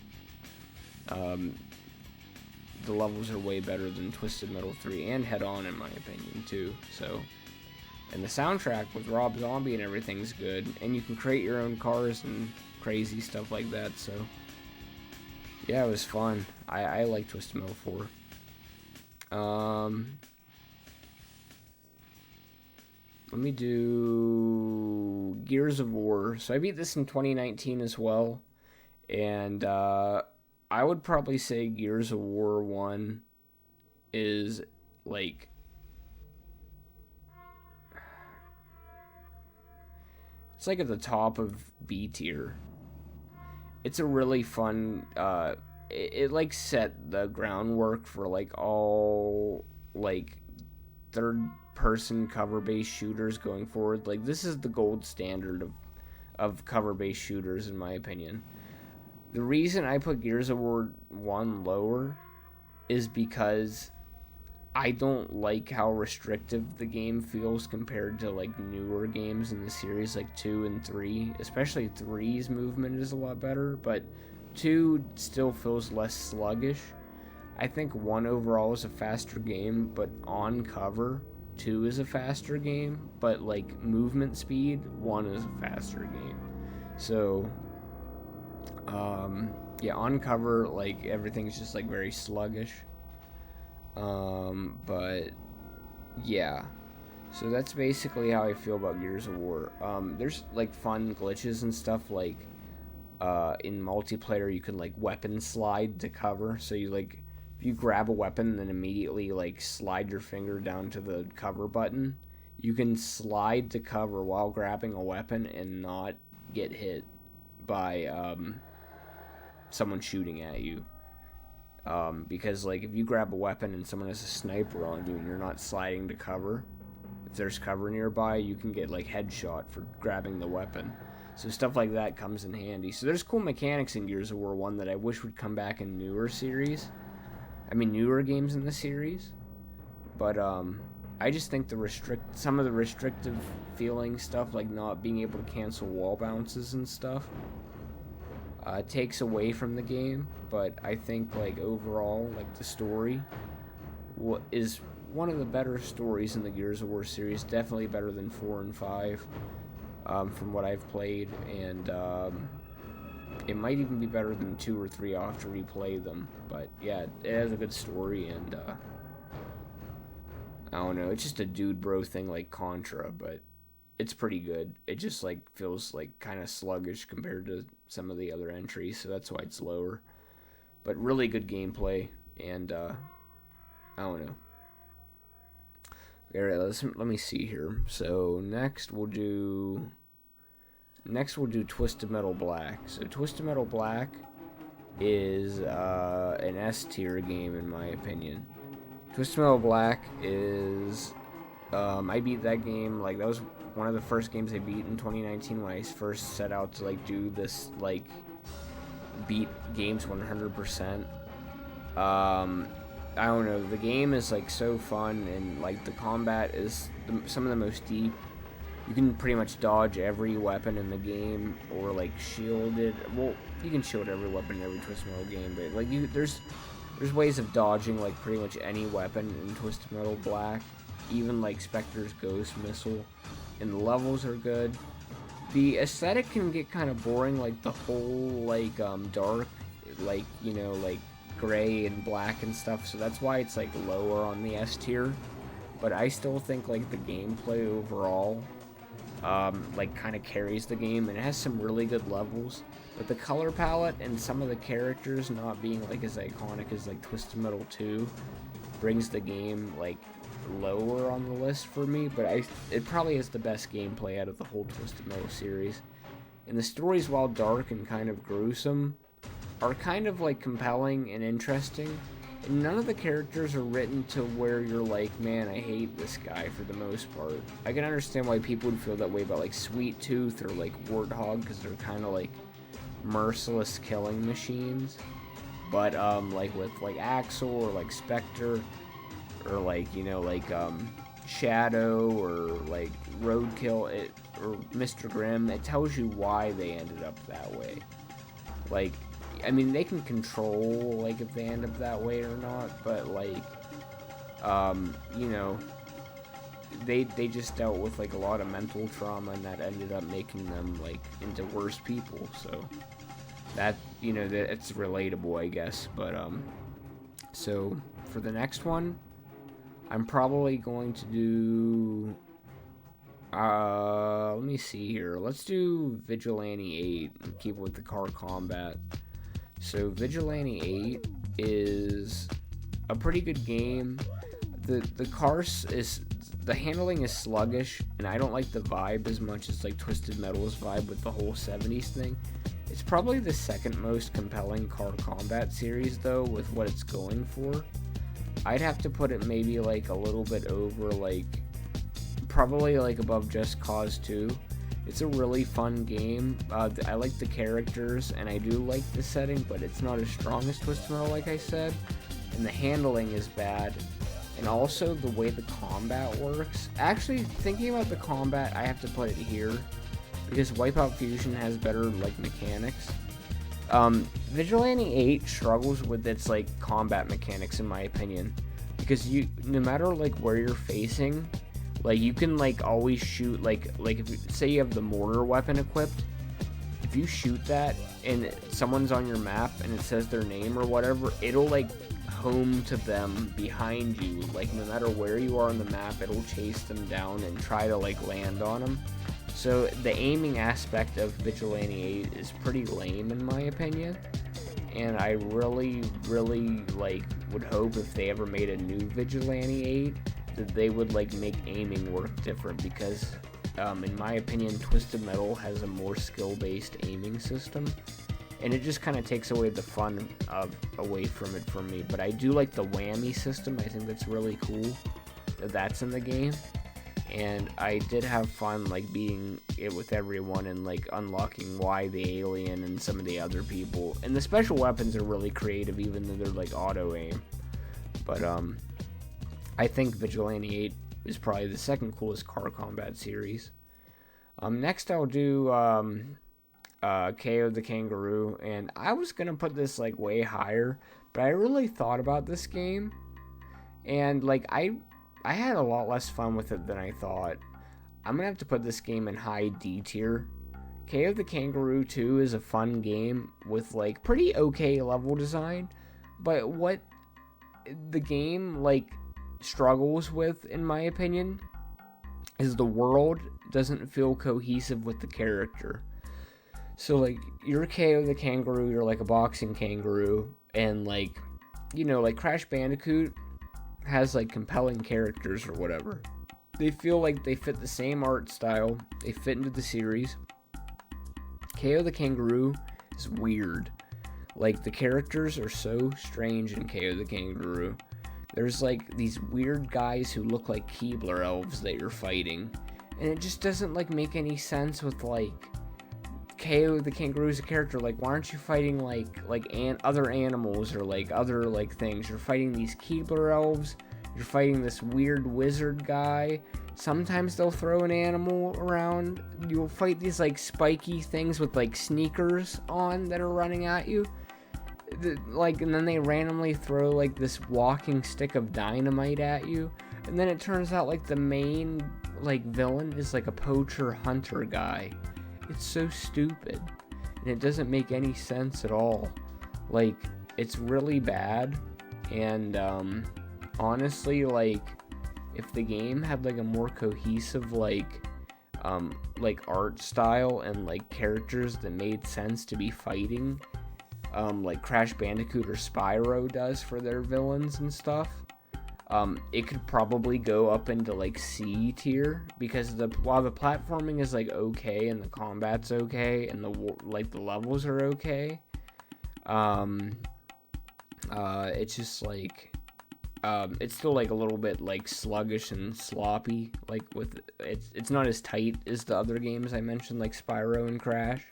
The levels are way better than Twisted Metal 3 and Head-On, in my opinion, too. So, and the soundtrack with Rob Zombie and everything's good, and you can create your own cars and crazy stuff like that. So, yeah, it was fun. I like Twisted Metal 4. Let me do Gears of War. So I beat this in 2019 as well, and I would probably say Gears of War 1 is like it's like at the top of B tier. It's a really fun it like set the groundwork for like all like third person cover based shooters going forward. Like, this is the gold standard of cover based shooters, in my opinion. The reason I put Gears of War 1 lower is because I don't like how restrictive the game feels compared to like newer games in the series, like 2 and 3. Especially 3's movement is a lot better, but 2 still feels less sluggish. I think 1 overall is a faster game, but on cover, 2 is a faster game, but like movement speed, 1 is a faster game. So, yeah, on cover, like everything's just like very sluggish. But yeah, so that's basically how I feel about Gears of War. There's like fun glitches and stuff, like in multiplayer you can like weapon slide to cover, so you like if you grab a weapon and then immediately like slide your finger down to the cover button, you can slide to cover while grabbing a weapon and not get hit by someone shooting at you. Because like if you grab a weapon and someone has a sniper on you and you're not sliding to cover, if there's cover nearby, you can get like headshot for grabbing the weapon. So stuff like that comes in handy. So there's cool mechanics in Gears of War 1 that I wish would come back in newer games in the series. But I just think some of the restrictive feeling stuff, like not being able to cancel wall bounces and stuff, takes away from the game. But I think like overall, like the story is one of the better stories in the Gears of War series. Definitely better than 4 and 5, from what I've played, and it might even be better than 2 or 3. I'll have to replay them. But yeah, it has a good story, and I don't know, it's just a dude bro thing like Contra, but it's pretty good. It just like feels like kind of sluggish compared to some of the other entries, so that's why it's lower. But really good gameplay, and I don't know. Alright, let me see here. So next we'll do Twisted Metal Black. So Twisted Metal Black is an S tier game in my opinion. Twisted Metal Black is I beat that game, like that was one of the first games I beat in 2019 when I first set out to like do this, like beat games 100%. I don't know, the game is like so fun, and like the combat is some of the most deep. You can pretty much dodge every weapon in the game, or like shield it. Well, you can shield every weapon in every Twisted Metal game, but like there's ways of dodging like pretty much any weapon in Twisted Metal Black, even like Spectre's Ghost Missile, and the levels are good. The aesthetic can get kind of boring, like the whole like dark, like, you know, like gray and black and stuff, so that's why it's like lower on the S tier. But I still think like the gameplay overall like kind of carries the game, and it has some really good levels. But the color palette and some of the characters not being like as iconic as like Twisted Metal 2 brings the game like lower on the list for me. But it probably is the best gameplay out of the whole Twisted Metal series. And the stories, while dark and kind of gruesome, are kind of like compelling and interesting. And none of the characters are written to where you're like, man, I hate this guy for the most part. I can understand why people would feel that way about like Sweet Tooth or like Warthog, because they're kind of like merciless killing machines. But like with like Axel or like Spectre, or like, you know, like Shadow or like Roadkill, or Mr. Grimm, it tells you why they ended up that way. Like, I mean, they can control like if they end up that way or not, but like you know, they just dealt with like a lot of mental trauma, and that ended up making them like into worse people. So that, you know, that it's relatable, I guess. But so for the next one, I'm probably going to do let me see here. Let's do Vigilante 8 and keep with the car combat. So Vigilante 8 is a pretty good game. The handling is sluggish, and I don't like the vibe as much as like Twisted Metal's vibe with the whole 70s thing. It's probably the second most compelling car combat series though, with what it's going for. I'd have to put it maybe like a little bit over, like probably like above Just Cause 2. It's a really fun game. I like the characters, and I do like the setting, but it's not as strong as Twisted Metal, like I said. And the handling is bad. and also the way the combat works. Actually, thinking about the combat, I have to put it here, because Wipeout Fusion has better, like, mechanics. Vigilante 8 struggles with its, like, combat mechanics, in my opinion, because no matter, like, where you're facing, like, you can, like, always shoot, like if you, say you have the mortar weapon equipped, if you shoot that, and someone's on your map, and it says their name or whatever, it'll, like, home to them behind you. Like, no matter where you are on the map, it'll chase them down and try to, like, land on them. So the aiming aspect of Vigilante 8 is pretty lame, in my opinion, and I really, like, would hope if they ever made a new Vigilante 8 that they would, like, make aiming work different, because in my opinion, Twisted Metal has a more skill-based aiming system, and it just kind of takes away the fun away from it for me. But I do like the whammy system. I think that's really cool that that's in the game, and I did have fun, like, beating it with everyone and, like, unlocking Y the alien and some of the other people. And the special weapons are really creative, even though they're, like, auto aim. But I think Vigilante 8 is probably the second coolest car combat series. Next I'll do KO the Kangaroo, and I was gonna put this, like, way higher, but I really thought about this game, and, like, I had a lot less fun with it than I thought. I'm gonna have to put this game in high D tier. KO the Kangaroo 2 is a fun game with, like, pretty okay level design, but what the game, like, struggles with, in my opinion, is the world doesn't feel cohesive with the character. So, like, you're KO the Kangaroo, you're like a boxing kangaroo, and, like, you know, like, Crash Bandicoot has, like, compelling characters or whatever. They feel like they fit the same art style, they fit into the series. KO the Kangaroo is weird. Like, the characters are so strange in KO the Kangaroo. There's, like, these weird guys who look like Keebler elves that you're fighting, and it just doesn't, like, make any sense with, like, KO the Kangaroo's a character. Like, why aren't you fighting, like other animals or, like, other, like, things? You're fighting these Keebler elves, you're fighting this weird wizard guy. Sometimes they'll throw an animal around. You'll fight these, like, spiky things with, like, sneakers on that are running at you. Like, and then they randomly throw, like, this walking stick of dynamite at you, and then it turns out, like, the main, like, villain is, like, a poacher hunter guy. It's so stupid, and it doesn't make any sense at all. Like, it's really bad, and honestly, like, if the game had, like, a more cohesive, like art style and, like, characters that made sense to be fighting, like Crash Bandicoot or Spyro does for their villains and stuff, it could probably go up into, like, C tier, because while the platforming is, like, okay and the combat's okay and the levels are okay, it's just, like, it's still, like, a little bit, like, sluggish and sloppy. Like, with it's not as tight as the other games I mentioned, like Spyro and Crash.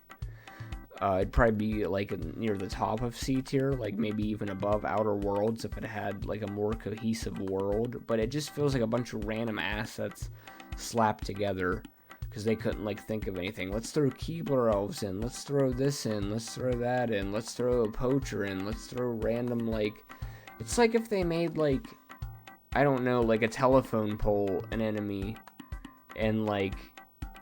It'd probably be, like, near the top of C tier, like, maybe even above Outer Worlds if it had, like, a more cohesive world. But it just feels like a bunch of random assets slapped together because they couldn't, like, think of anything. Let's throw Keebler elves in, let's throw this in, let's throw that in, let's throw a poacher in, let's throw random, like, it's like if they made, like, I don't know, like, a telephone pole an enemy and, like,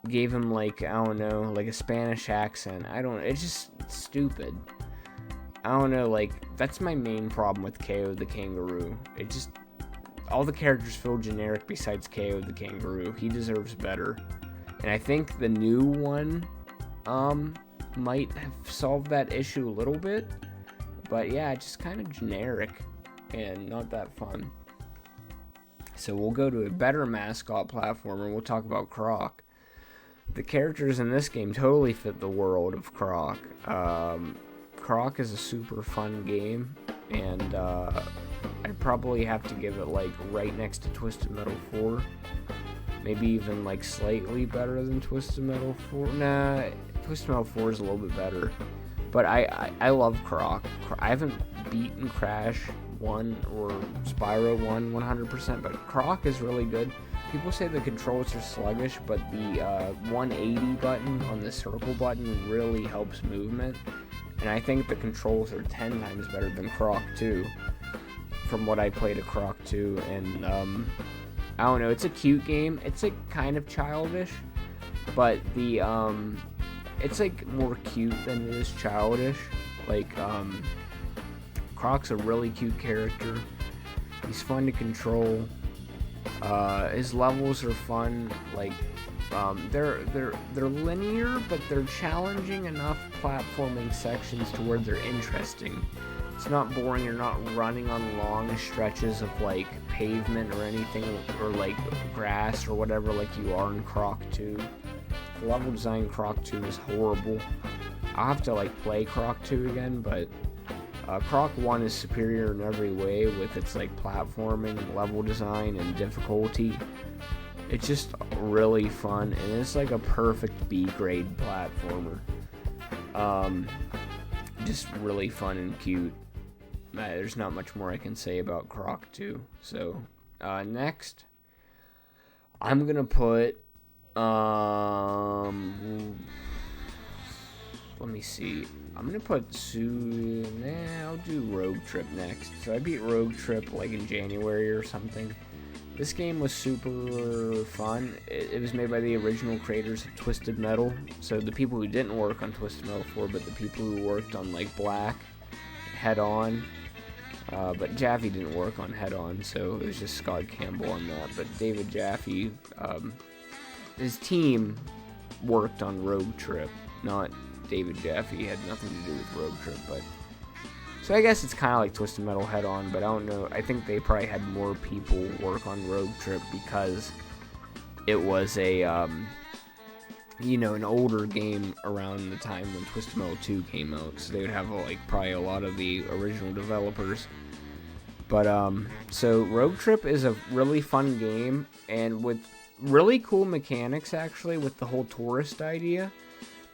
gave him, like, I don't know, like, a Spanish accent. It's just stupid. I don't know, like, that's my main problem with KO the Kangaroo. It just, all the characters feel generic besides KO the Kangaroo. He deserves better. And I think the new one, might have solved that issue a little bit. But yeah, it's just kind of generic and not that fun. So we'll go to a better mascot platformer. We'll talk about Croc. The characters in this game totally fit the world of Croc. Croc is a super fun game, and I'd probably have to give it, like, right next to Twisted Metal 4. Maybe even, like, slightly better than Twisted Metal 4. Nah, Twisted Metal 4 is a little bit better. But I love Croc. I haven't beaten Crash 1 or Spyro 1 100%, but Croc is really good. People say the controls are sluggish, but the 180 button on the circle button really helps movement. And I think the controls are 10 times better than Croc 2, from what I played of Croc 2. And I don't know, it's a cute game. It's like kind of childish, but the it's like more cute than it is childish. Like Croc's a really cute character. He's fun to control. His levels are fun. Like they're linear, but they're challenging enough platforming sections to where they're interesting. It's not boring. You're not running on long stretches of like pavement or anything, or like grass or whatever like you are in Croc 2. The level design in Croc 2 is horrible. I'll have to like play Croc 2 again, but Croc 1 is superior in every way with its like platforming, level design, and difficulty. It's just really fun, and it's like a perfect B-grade platformer. Just really fun and cute. There's not much more I can say about Croc 2. So, next, I'm gonna put, let me see. I'm gonna put I'll do Rogue Trip next. So I beat Rogue Trip like in January or something. This game was super fun. It was made by the original creators of Twisted Metal. So the people who didn't work on Twisted Metal 4, but the people who worked on like Black, Head On. But Jaffe didn't work on Head On, so it was just Scott Campbell on that. But David Jaffe, his team worked on Rogue Trip, not David Jaffe. Had nothing to do with Rogue Trip, but so I guess it's kind of like Twisted Metal Head On, but I don't know. I think they probably had more people work on Rogue Trip because it was a an older game around the time when Twisted Metal 2 came out, so they would have like probably a lot of the original developers. But so Rogue Trip is a really fun game, and with really cool mechanics actually, with the whole tourist idea.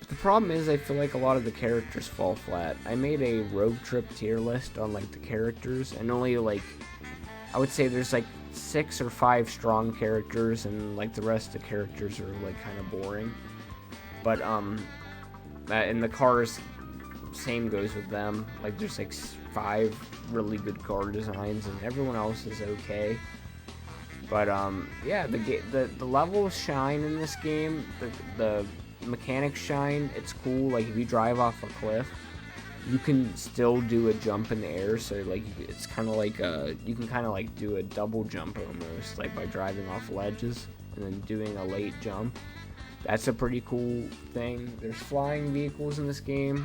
But the problem is I feel like a lot of the characters fall flat. I made a Rogue Trip tier list on like the characters, and only like I would say there's like 6 or 5 strong characters, and like the rest of the characters are like kind of boring. But in the cars, same goes with them. Like there's like 5 really good car designs, and everyone else is okay. But yeah, the levels shine in this game. The mechanics shine. It's cool. Like if you drive off a cliff, you can still do a jump in the air. So like it's kind of like you can kind of like do a double jump almost, like by driving off ledges and then doing a late jump. That's a pretty cool thing. There's flying vehicles in this game.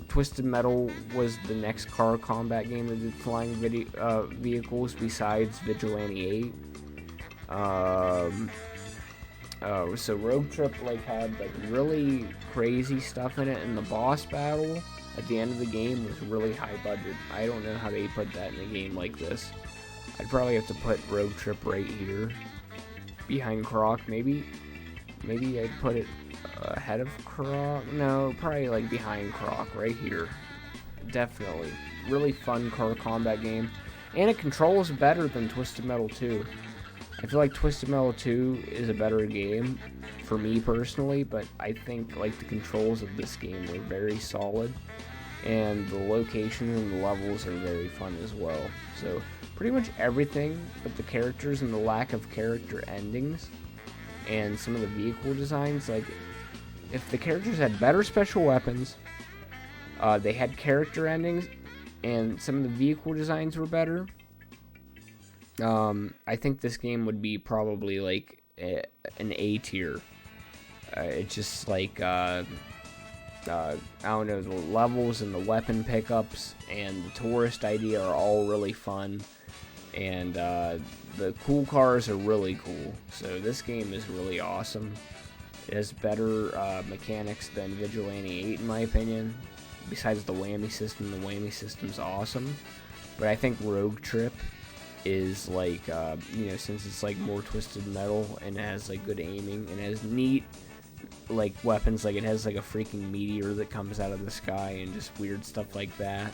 Twisted Metal was the next car combat game that did flying vehicles besides Vigilante 8. So Rogue Trip like had like really crazy stuff in it, and the boss battle at the end of the game was really high budget. I don't know how they put that in a game like this. I'd probably have to put Rogue Trip right here behind Croc. Maybe I'd put it ahead of Croc. No, probably like behind Croc right here. Definitely really fun car combat game, and it controls better than Twisted Metal 2. I feel like Twisted Metal 2 is a better game for me personally, but I think like the controls of this game are very solid, and the locations and the levels are very fun as well. So pretty much everything but the characters and the lack of character endings and some of the vehicle designs, like if the characters had better special weapons, they had character endings, and some of the vehicle designs were better, I think this game would be probably like an A tier. It's just like I don't know, the levels and the weapon pickups and the tourist idea are all really fun, and the cool cars are really cool. So this game is really awesome. It has better mechanics than Vigilante 8 in my opinion. Besides the whammy system's awesome. But I think Rogue Trip is like, since it's like more Twisted Metal and it has like good aiming and it has neat like weapons, like it has like a freaking meteor that comes out of the sky and just weird stuff like that.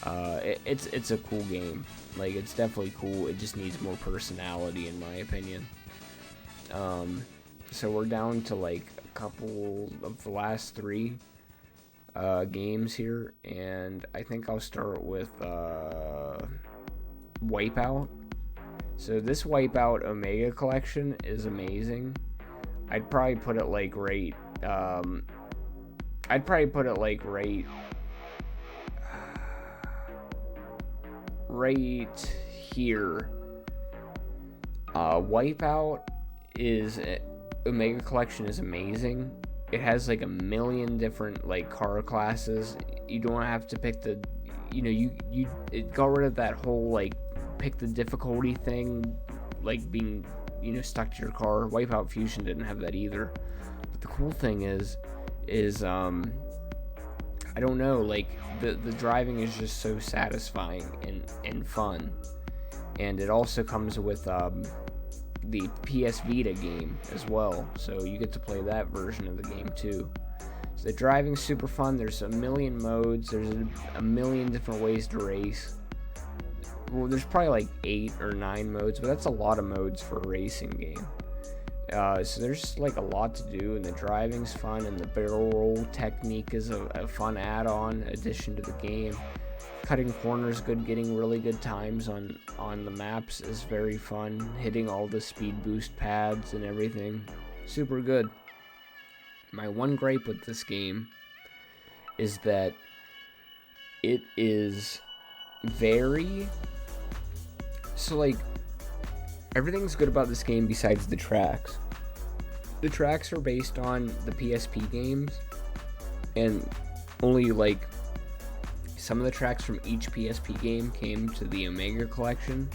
It's a cool game. Like, it's definitely cool. It just needs more personality, in my opinion. So we're down to like a couple of the last 3 games here, and I think I'll start with Wipeout. So this Wipeout Omega Collection is amazing. I'd probably put it like right here. Wipeout is Omega Collection is amazing. It has like a million different like car classes. You don't have to pick the, it got rid of that whole like pick the difficulty thing, like being stuck to your car. Wipeout Fusion didn't have that either. But the cool thing is I don't know, like the driving is just so satisfying and fun. And it also comes with the PS Vita game as well, so you get to play that version of the game too. So the driving's super fun. There's a million modes. There's a million different ways to race. Well, there's probably like 8 or 9 modes, but that's a lot of modes for a racing game. So there's like a lot to do, and the driving's fun, and the barrel roll technique is a fun add-on addition to the game. Cutting corners good, getting really good times on the maps is very fun. Hitting all the speed boost pads and everything, super good. My one gripe with this game is that it is very... So like, everything's good about this game besides the tracks. The tracks are based on the PSP games, and only like some of the tracks from each PSP game came to the Omega Collection,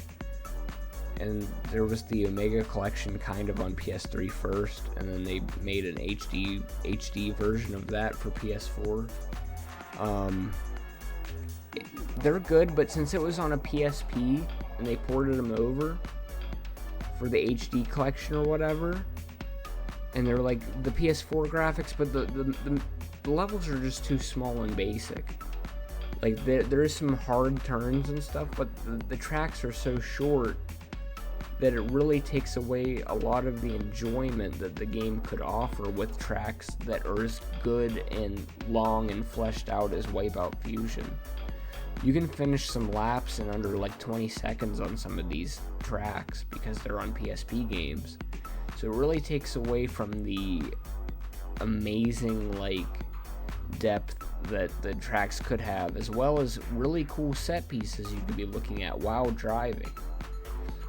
and there was the Omega Collection kind of on PS3 first, and then they made an HD version of that for PS4. They're good, but since it was on a PSP and they ported them over for the HD collection or whatever, and they're like the PS4 graphics, but the levels are just too small and basic. Like there is some hard turns and stuff, but the tracks are so short that it really takes away a lot of the enjoyment that the game could offer with tracks that are as good and long and fleshed out as Wipeout Fusion. You can finish some laps in under like 20 seconds on some of these tracks because they're on PSP games. So it really takes away from the amazing like depth that the tracks could have, as well as really cool set pieces you could be looking at while driving.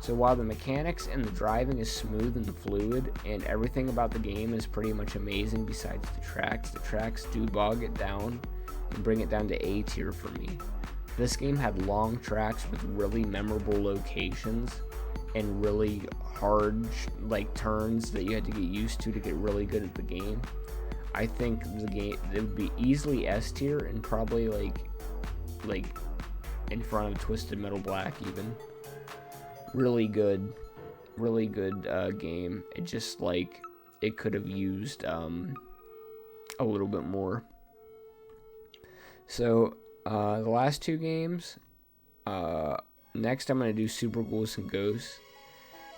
So while the mechanics and the driving is smooth and fluid, and everything about the game is pretty much amazing besides the tracks do bog it down and bring it down to A tier for me. This game had long tracks with really memorable locations and really hard like turns that you had to get used to get really good at the game. I think the game, it would be easily S tier and probably like in front of Twisted Metal Black even. Really good game. It just like it could have used a little bit more. So the last 2 games, next I'm gonna do Super Ghouls and Ghosts,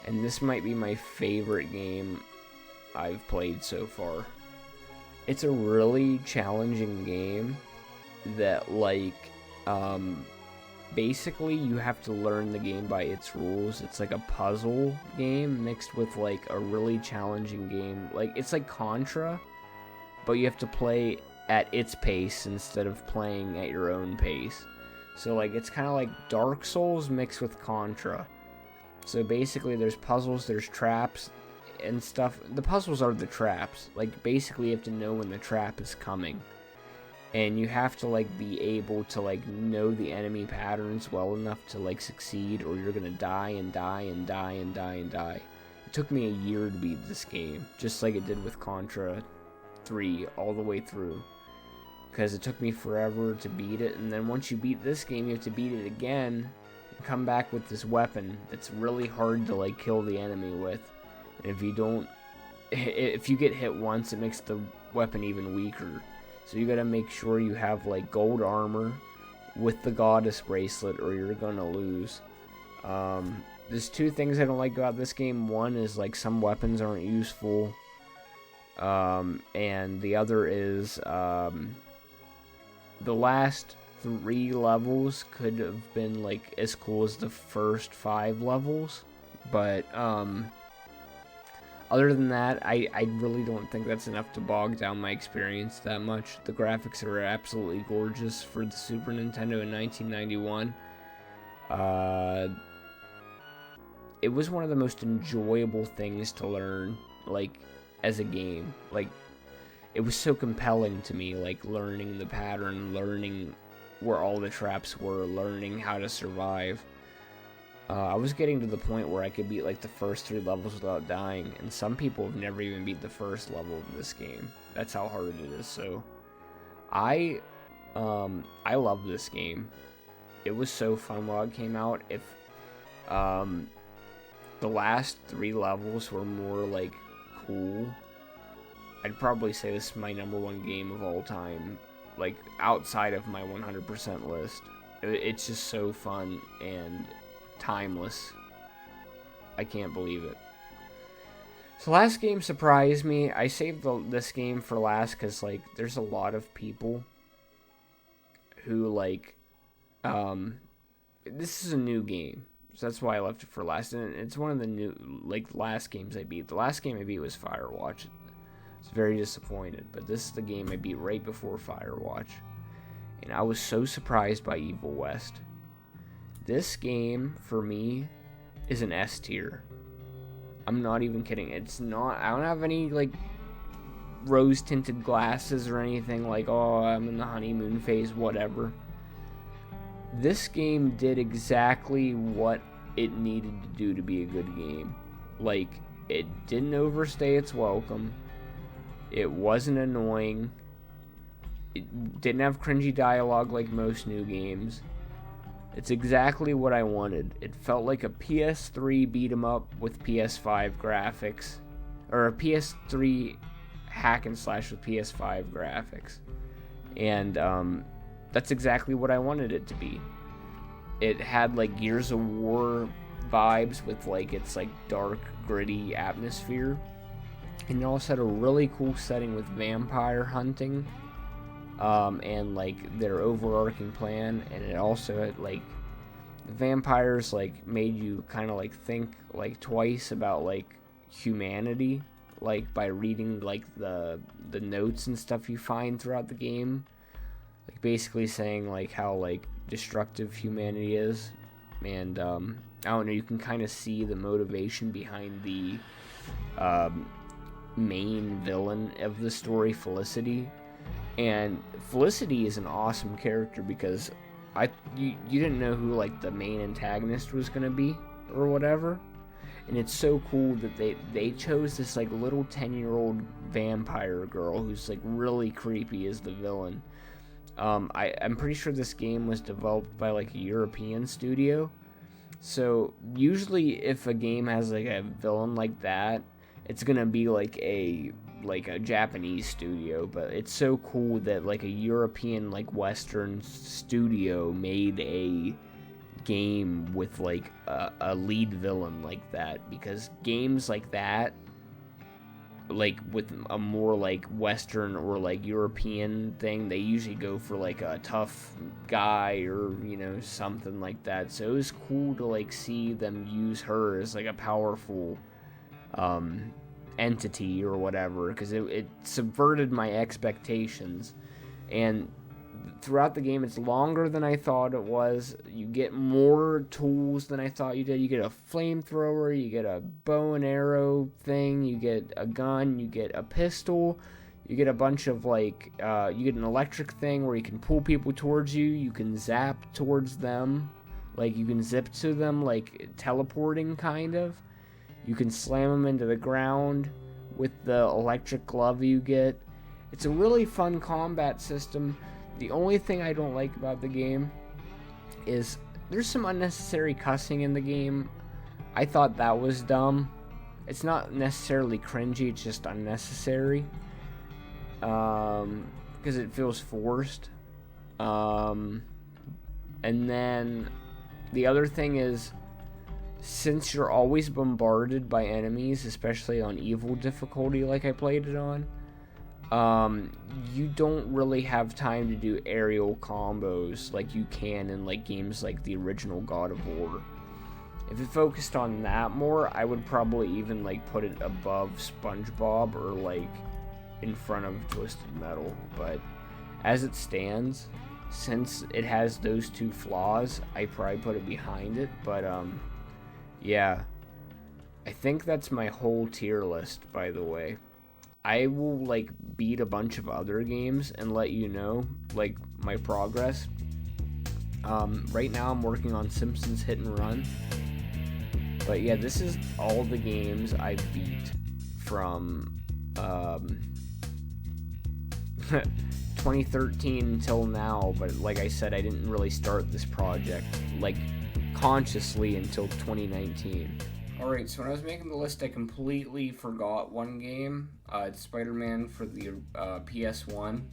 and this might be my favorite game I've played so far. It's a really challenging game that like basically you have to learn the game by its rules. It's like a puzzle game mixed with like a really challenging game. Like it's like Contra, but you have to play at its pace instead of playing at your own pace. So like it's kind of like Dark Souls mixed with Contra. So basically there's puzzles, there's traps and stuff. The puzzles are the traps. Like basically you have to know when the trap is coming. And you have to like be able to like know the enemy patterns well enough to like succeed, or you're gonna die and die and die and die and die. It took me a year to beat this game, just like it did with Contra 3 all the way through. Because it took me forever to beat it, and then once you beat this game, you have to beat it again and come back with this weapon that's really hard to like kill the enemy with. And if you get hit once, it makes the weapon even weaker. So you gotta make sure you have like gold armor, with the goddess bracelet or you're gonna lose. There's two things I don't like about this game. One is like some weapons aren't useful, and the other is the last 3 levels could have been like as cool as the first 5 levels, but other than that, I really don't think that's enough to bog down my experience that much. The graphics are absolutely gorgeous for the Super Nintendo in 1991. It was one of the most enjoyable things to learn, like, as a game. Like, it was so compelling to me, like, learning the pattern, learning where all the traps were, learning how to survive. I was getting to the point where I could beat, like, the first 3 levels without dying, and some people have never even beat the first level of this game. That's how hard it is, so I love this game. It was so fun while it came out. If, the last 3 levels were more, like, cool, I'd probably say this is my #1 game of all time, like, outside of my 100% list. It's just so fun and timeless. I can't believe it. So last game surprised me. I saved this game for last because, like, there's a lot of people who, like, this is a new game. So that's why I left it for last. And it's one of the new, like, last games I beat. The last game I beat was Firewatch. I was very disappointed. But this is the game I beat right before Firewatch. And I was so surprised by Evil West. This game, for me, is an S tier. I'm not even kidding. It's not, I don't have any, like, rose-tinted glasses or anything like, oh, I'm in the honeymoon phase, whatever. This game did exactly what it needed to do to be a good game. Like, it didn't overstay its welcome. It wasn't annoying. It didn't have cringy dialogue like most new games. It's exactly what I wanted. It felt like a PS3 beat 'em up with PS5 graphics. Or a PS3 hack and slash with PS5 graphics. And, that's exactly what I wanted it to be. It had, like, Gears of War vibes with, like, its, like, dark, gritty atmosphere. And it also had a really cool setting with vampire hunting. And, like, their overarching plan. And it also had, like, the vampires, like, made you kind of, like, think, like, twice about, like, humanity. Like, by reading, like, the notes and stuff you find throughout the game. Like, basically saying, like, how, like, destructive humanity is. And, I don't know, you can kind of see the motivation behind the main villain of the story, Felicity. And Felicity is an awesome character because you didn't know who, like, the main antagonist was going to be or whatever. And it's so cool that they chose this, like, little 10-year-old vampire girl who's, like, really creepy as the villain. I'm pretty sure this game was developed by, like, a European studio. So usually if a game has, like, a villain like that, it's gonna be like a Japanese studio. But it's so cool that, like, a European, like, Western studio made a game with, like, a lead villain like that, because games like that, like, with a more, like, Western or, like, European thing, they usually go for, like, a tough guy or, you know, something like that. So it was cool to, like, see them use her as, like, a powerful entity or whatever, because it subverted my expectations. And throughout the game, it's longer than I thought it was. You get more tools than I thought you did. You get a flamethrower, you get a bow and arrow thing, you get a gun, you get a pistol, you get a bunch of, like, you get an electric thing where you can pull people towards you, you can zap towards them, like, you can zip to them, like, teleporting, kind of. You can slam them into the ground with the electric glove you get. It's a really fun combat system. The only thing I don't like about the game is there's some unnecessary cussing in the game. I thought that was dumb. It's not necessarily cringy, it's just unnecessary. Because it feels forced. And then the other thing is, since you're always bombarded by enemies, especially on evil difficulty like I played it on, you don't really have time to do aerial combos like you can in like games like the original God of War. If it focused on that more, I would probably even like put it above SpongeBob or like in front of Twisted Metal. But as it stands, since it has those two flaws, I probably put it behind it. But yeah, I think that's my whole tier list, by the way. I will like beat a bunch of other games and let you know like my progress. Right now I'm working on Simpsons Hit and Run. But yeah, this is all the games I beat from 2013 until now. But like I said, I didn't really start this project like consciously until 2019. Alright, so when I was making the list, I completely forgot one game. It's Spider-Man for the PS1.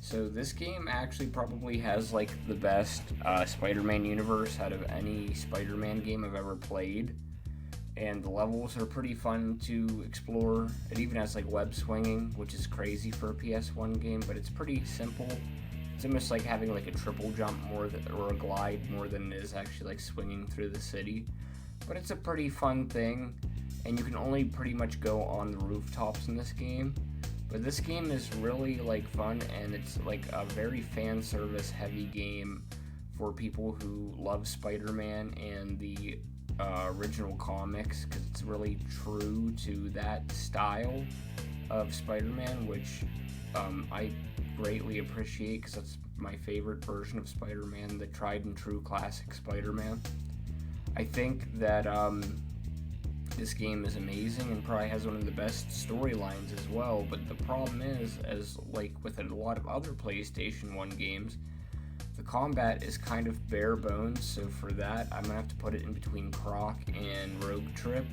So this game actually probably has like the best Spider-Man universe out of any Spider-Man game I've ever played. And the levels are pretty fun to explore. It even has like web swinging, which is crazy for a PS1 game, but it's pretty simple. It's almost like having like a triple jump or a glide more than it is actually like swinging through the city. But it's a pretty fun thing, and you can only pretty much go on the rooftops in this game. But this game is really like fun, and it's like a very fan service heavy game for people who love Spider-Man and the original comics, because it's really true to that style of Spider-Man, which I greatly appreciate, because that's my favorite version of Spider-Man, the tried and true classic Spider-Man. I think that this game is amazing and probably has one of the best storylines as well, but the problem is, as like with a lot of other PlayStation 1 games, the combat is kind of bare bones, so for that I'm going to have to put it in between Croc and Rogue Trip,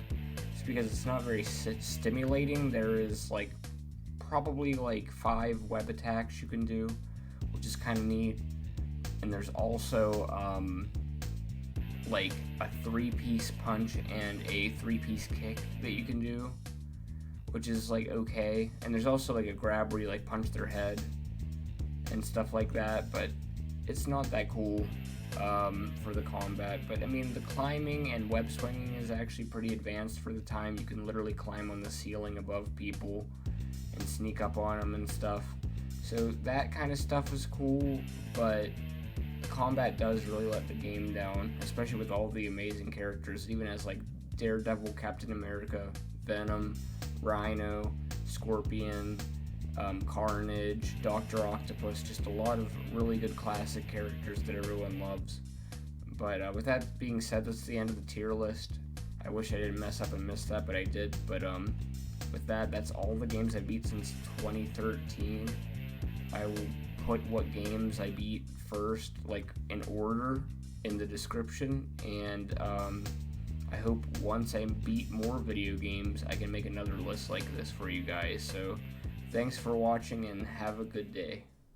just because it's not very stimulating. There is like probably like 5 web attacks you can do, which is kind of neat, and there's also like a 3-piece punch and a 3-piece kick that you can do, which is like okay. And there's also like a grab where you like punch their head and stuff like that, but it's not that cool for the combat. But I mean, the climbing and web swinging is actually pretty advanced for the time. You can literally climb on the ceiling above people and sneak up on them and stuff, so that kind of stuff is cool. But combat does really let the game down, especially with all the amazing characters. It even has like Daredevil, Captain America, Venom, Rhino, Scorpion, Carnage, Dr. Octopus, just a lot of really good classic characters that everyone loves. But with that being said, that's the end of the tier list. I wish I didn't mess up and miss that, but I did. But with that, that's all the games I beat since 2013. I will put what games I beat first, like in order, in the description, and I hope once I beat more video games I can make another list like this for you guys. So thanks for watching and have a good day.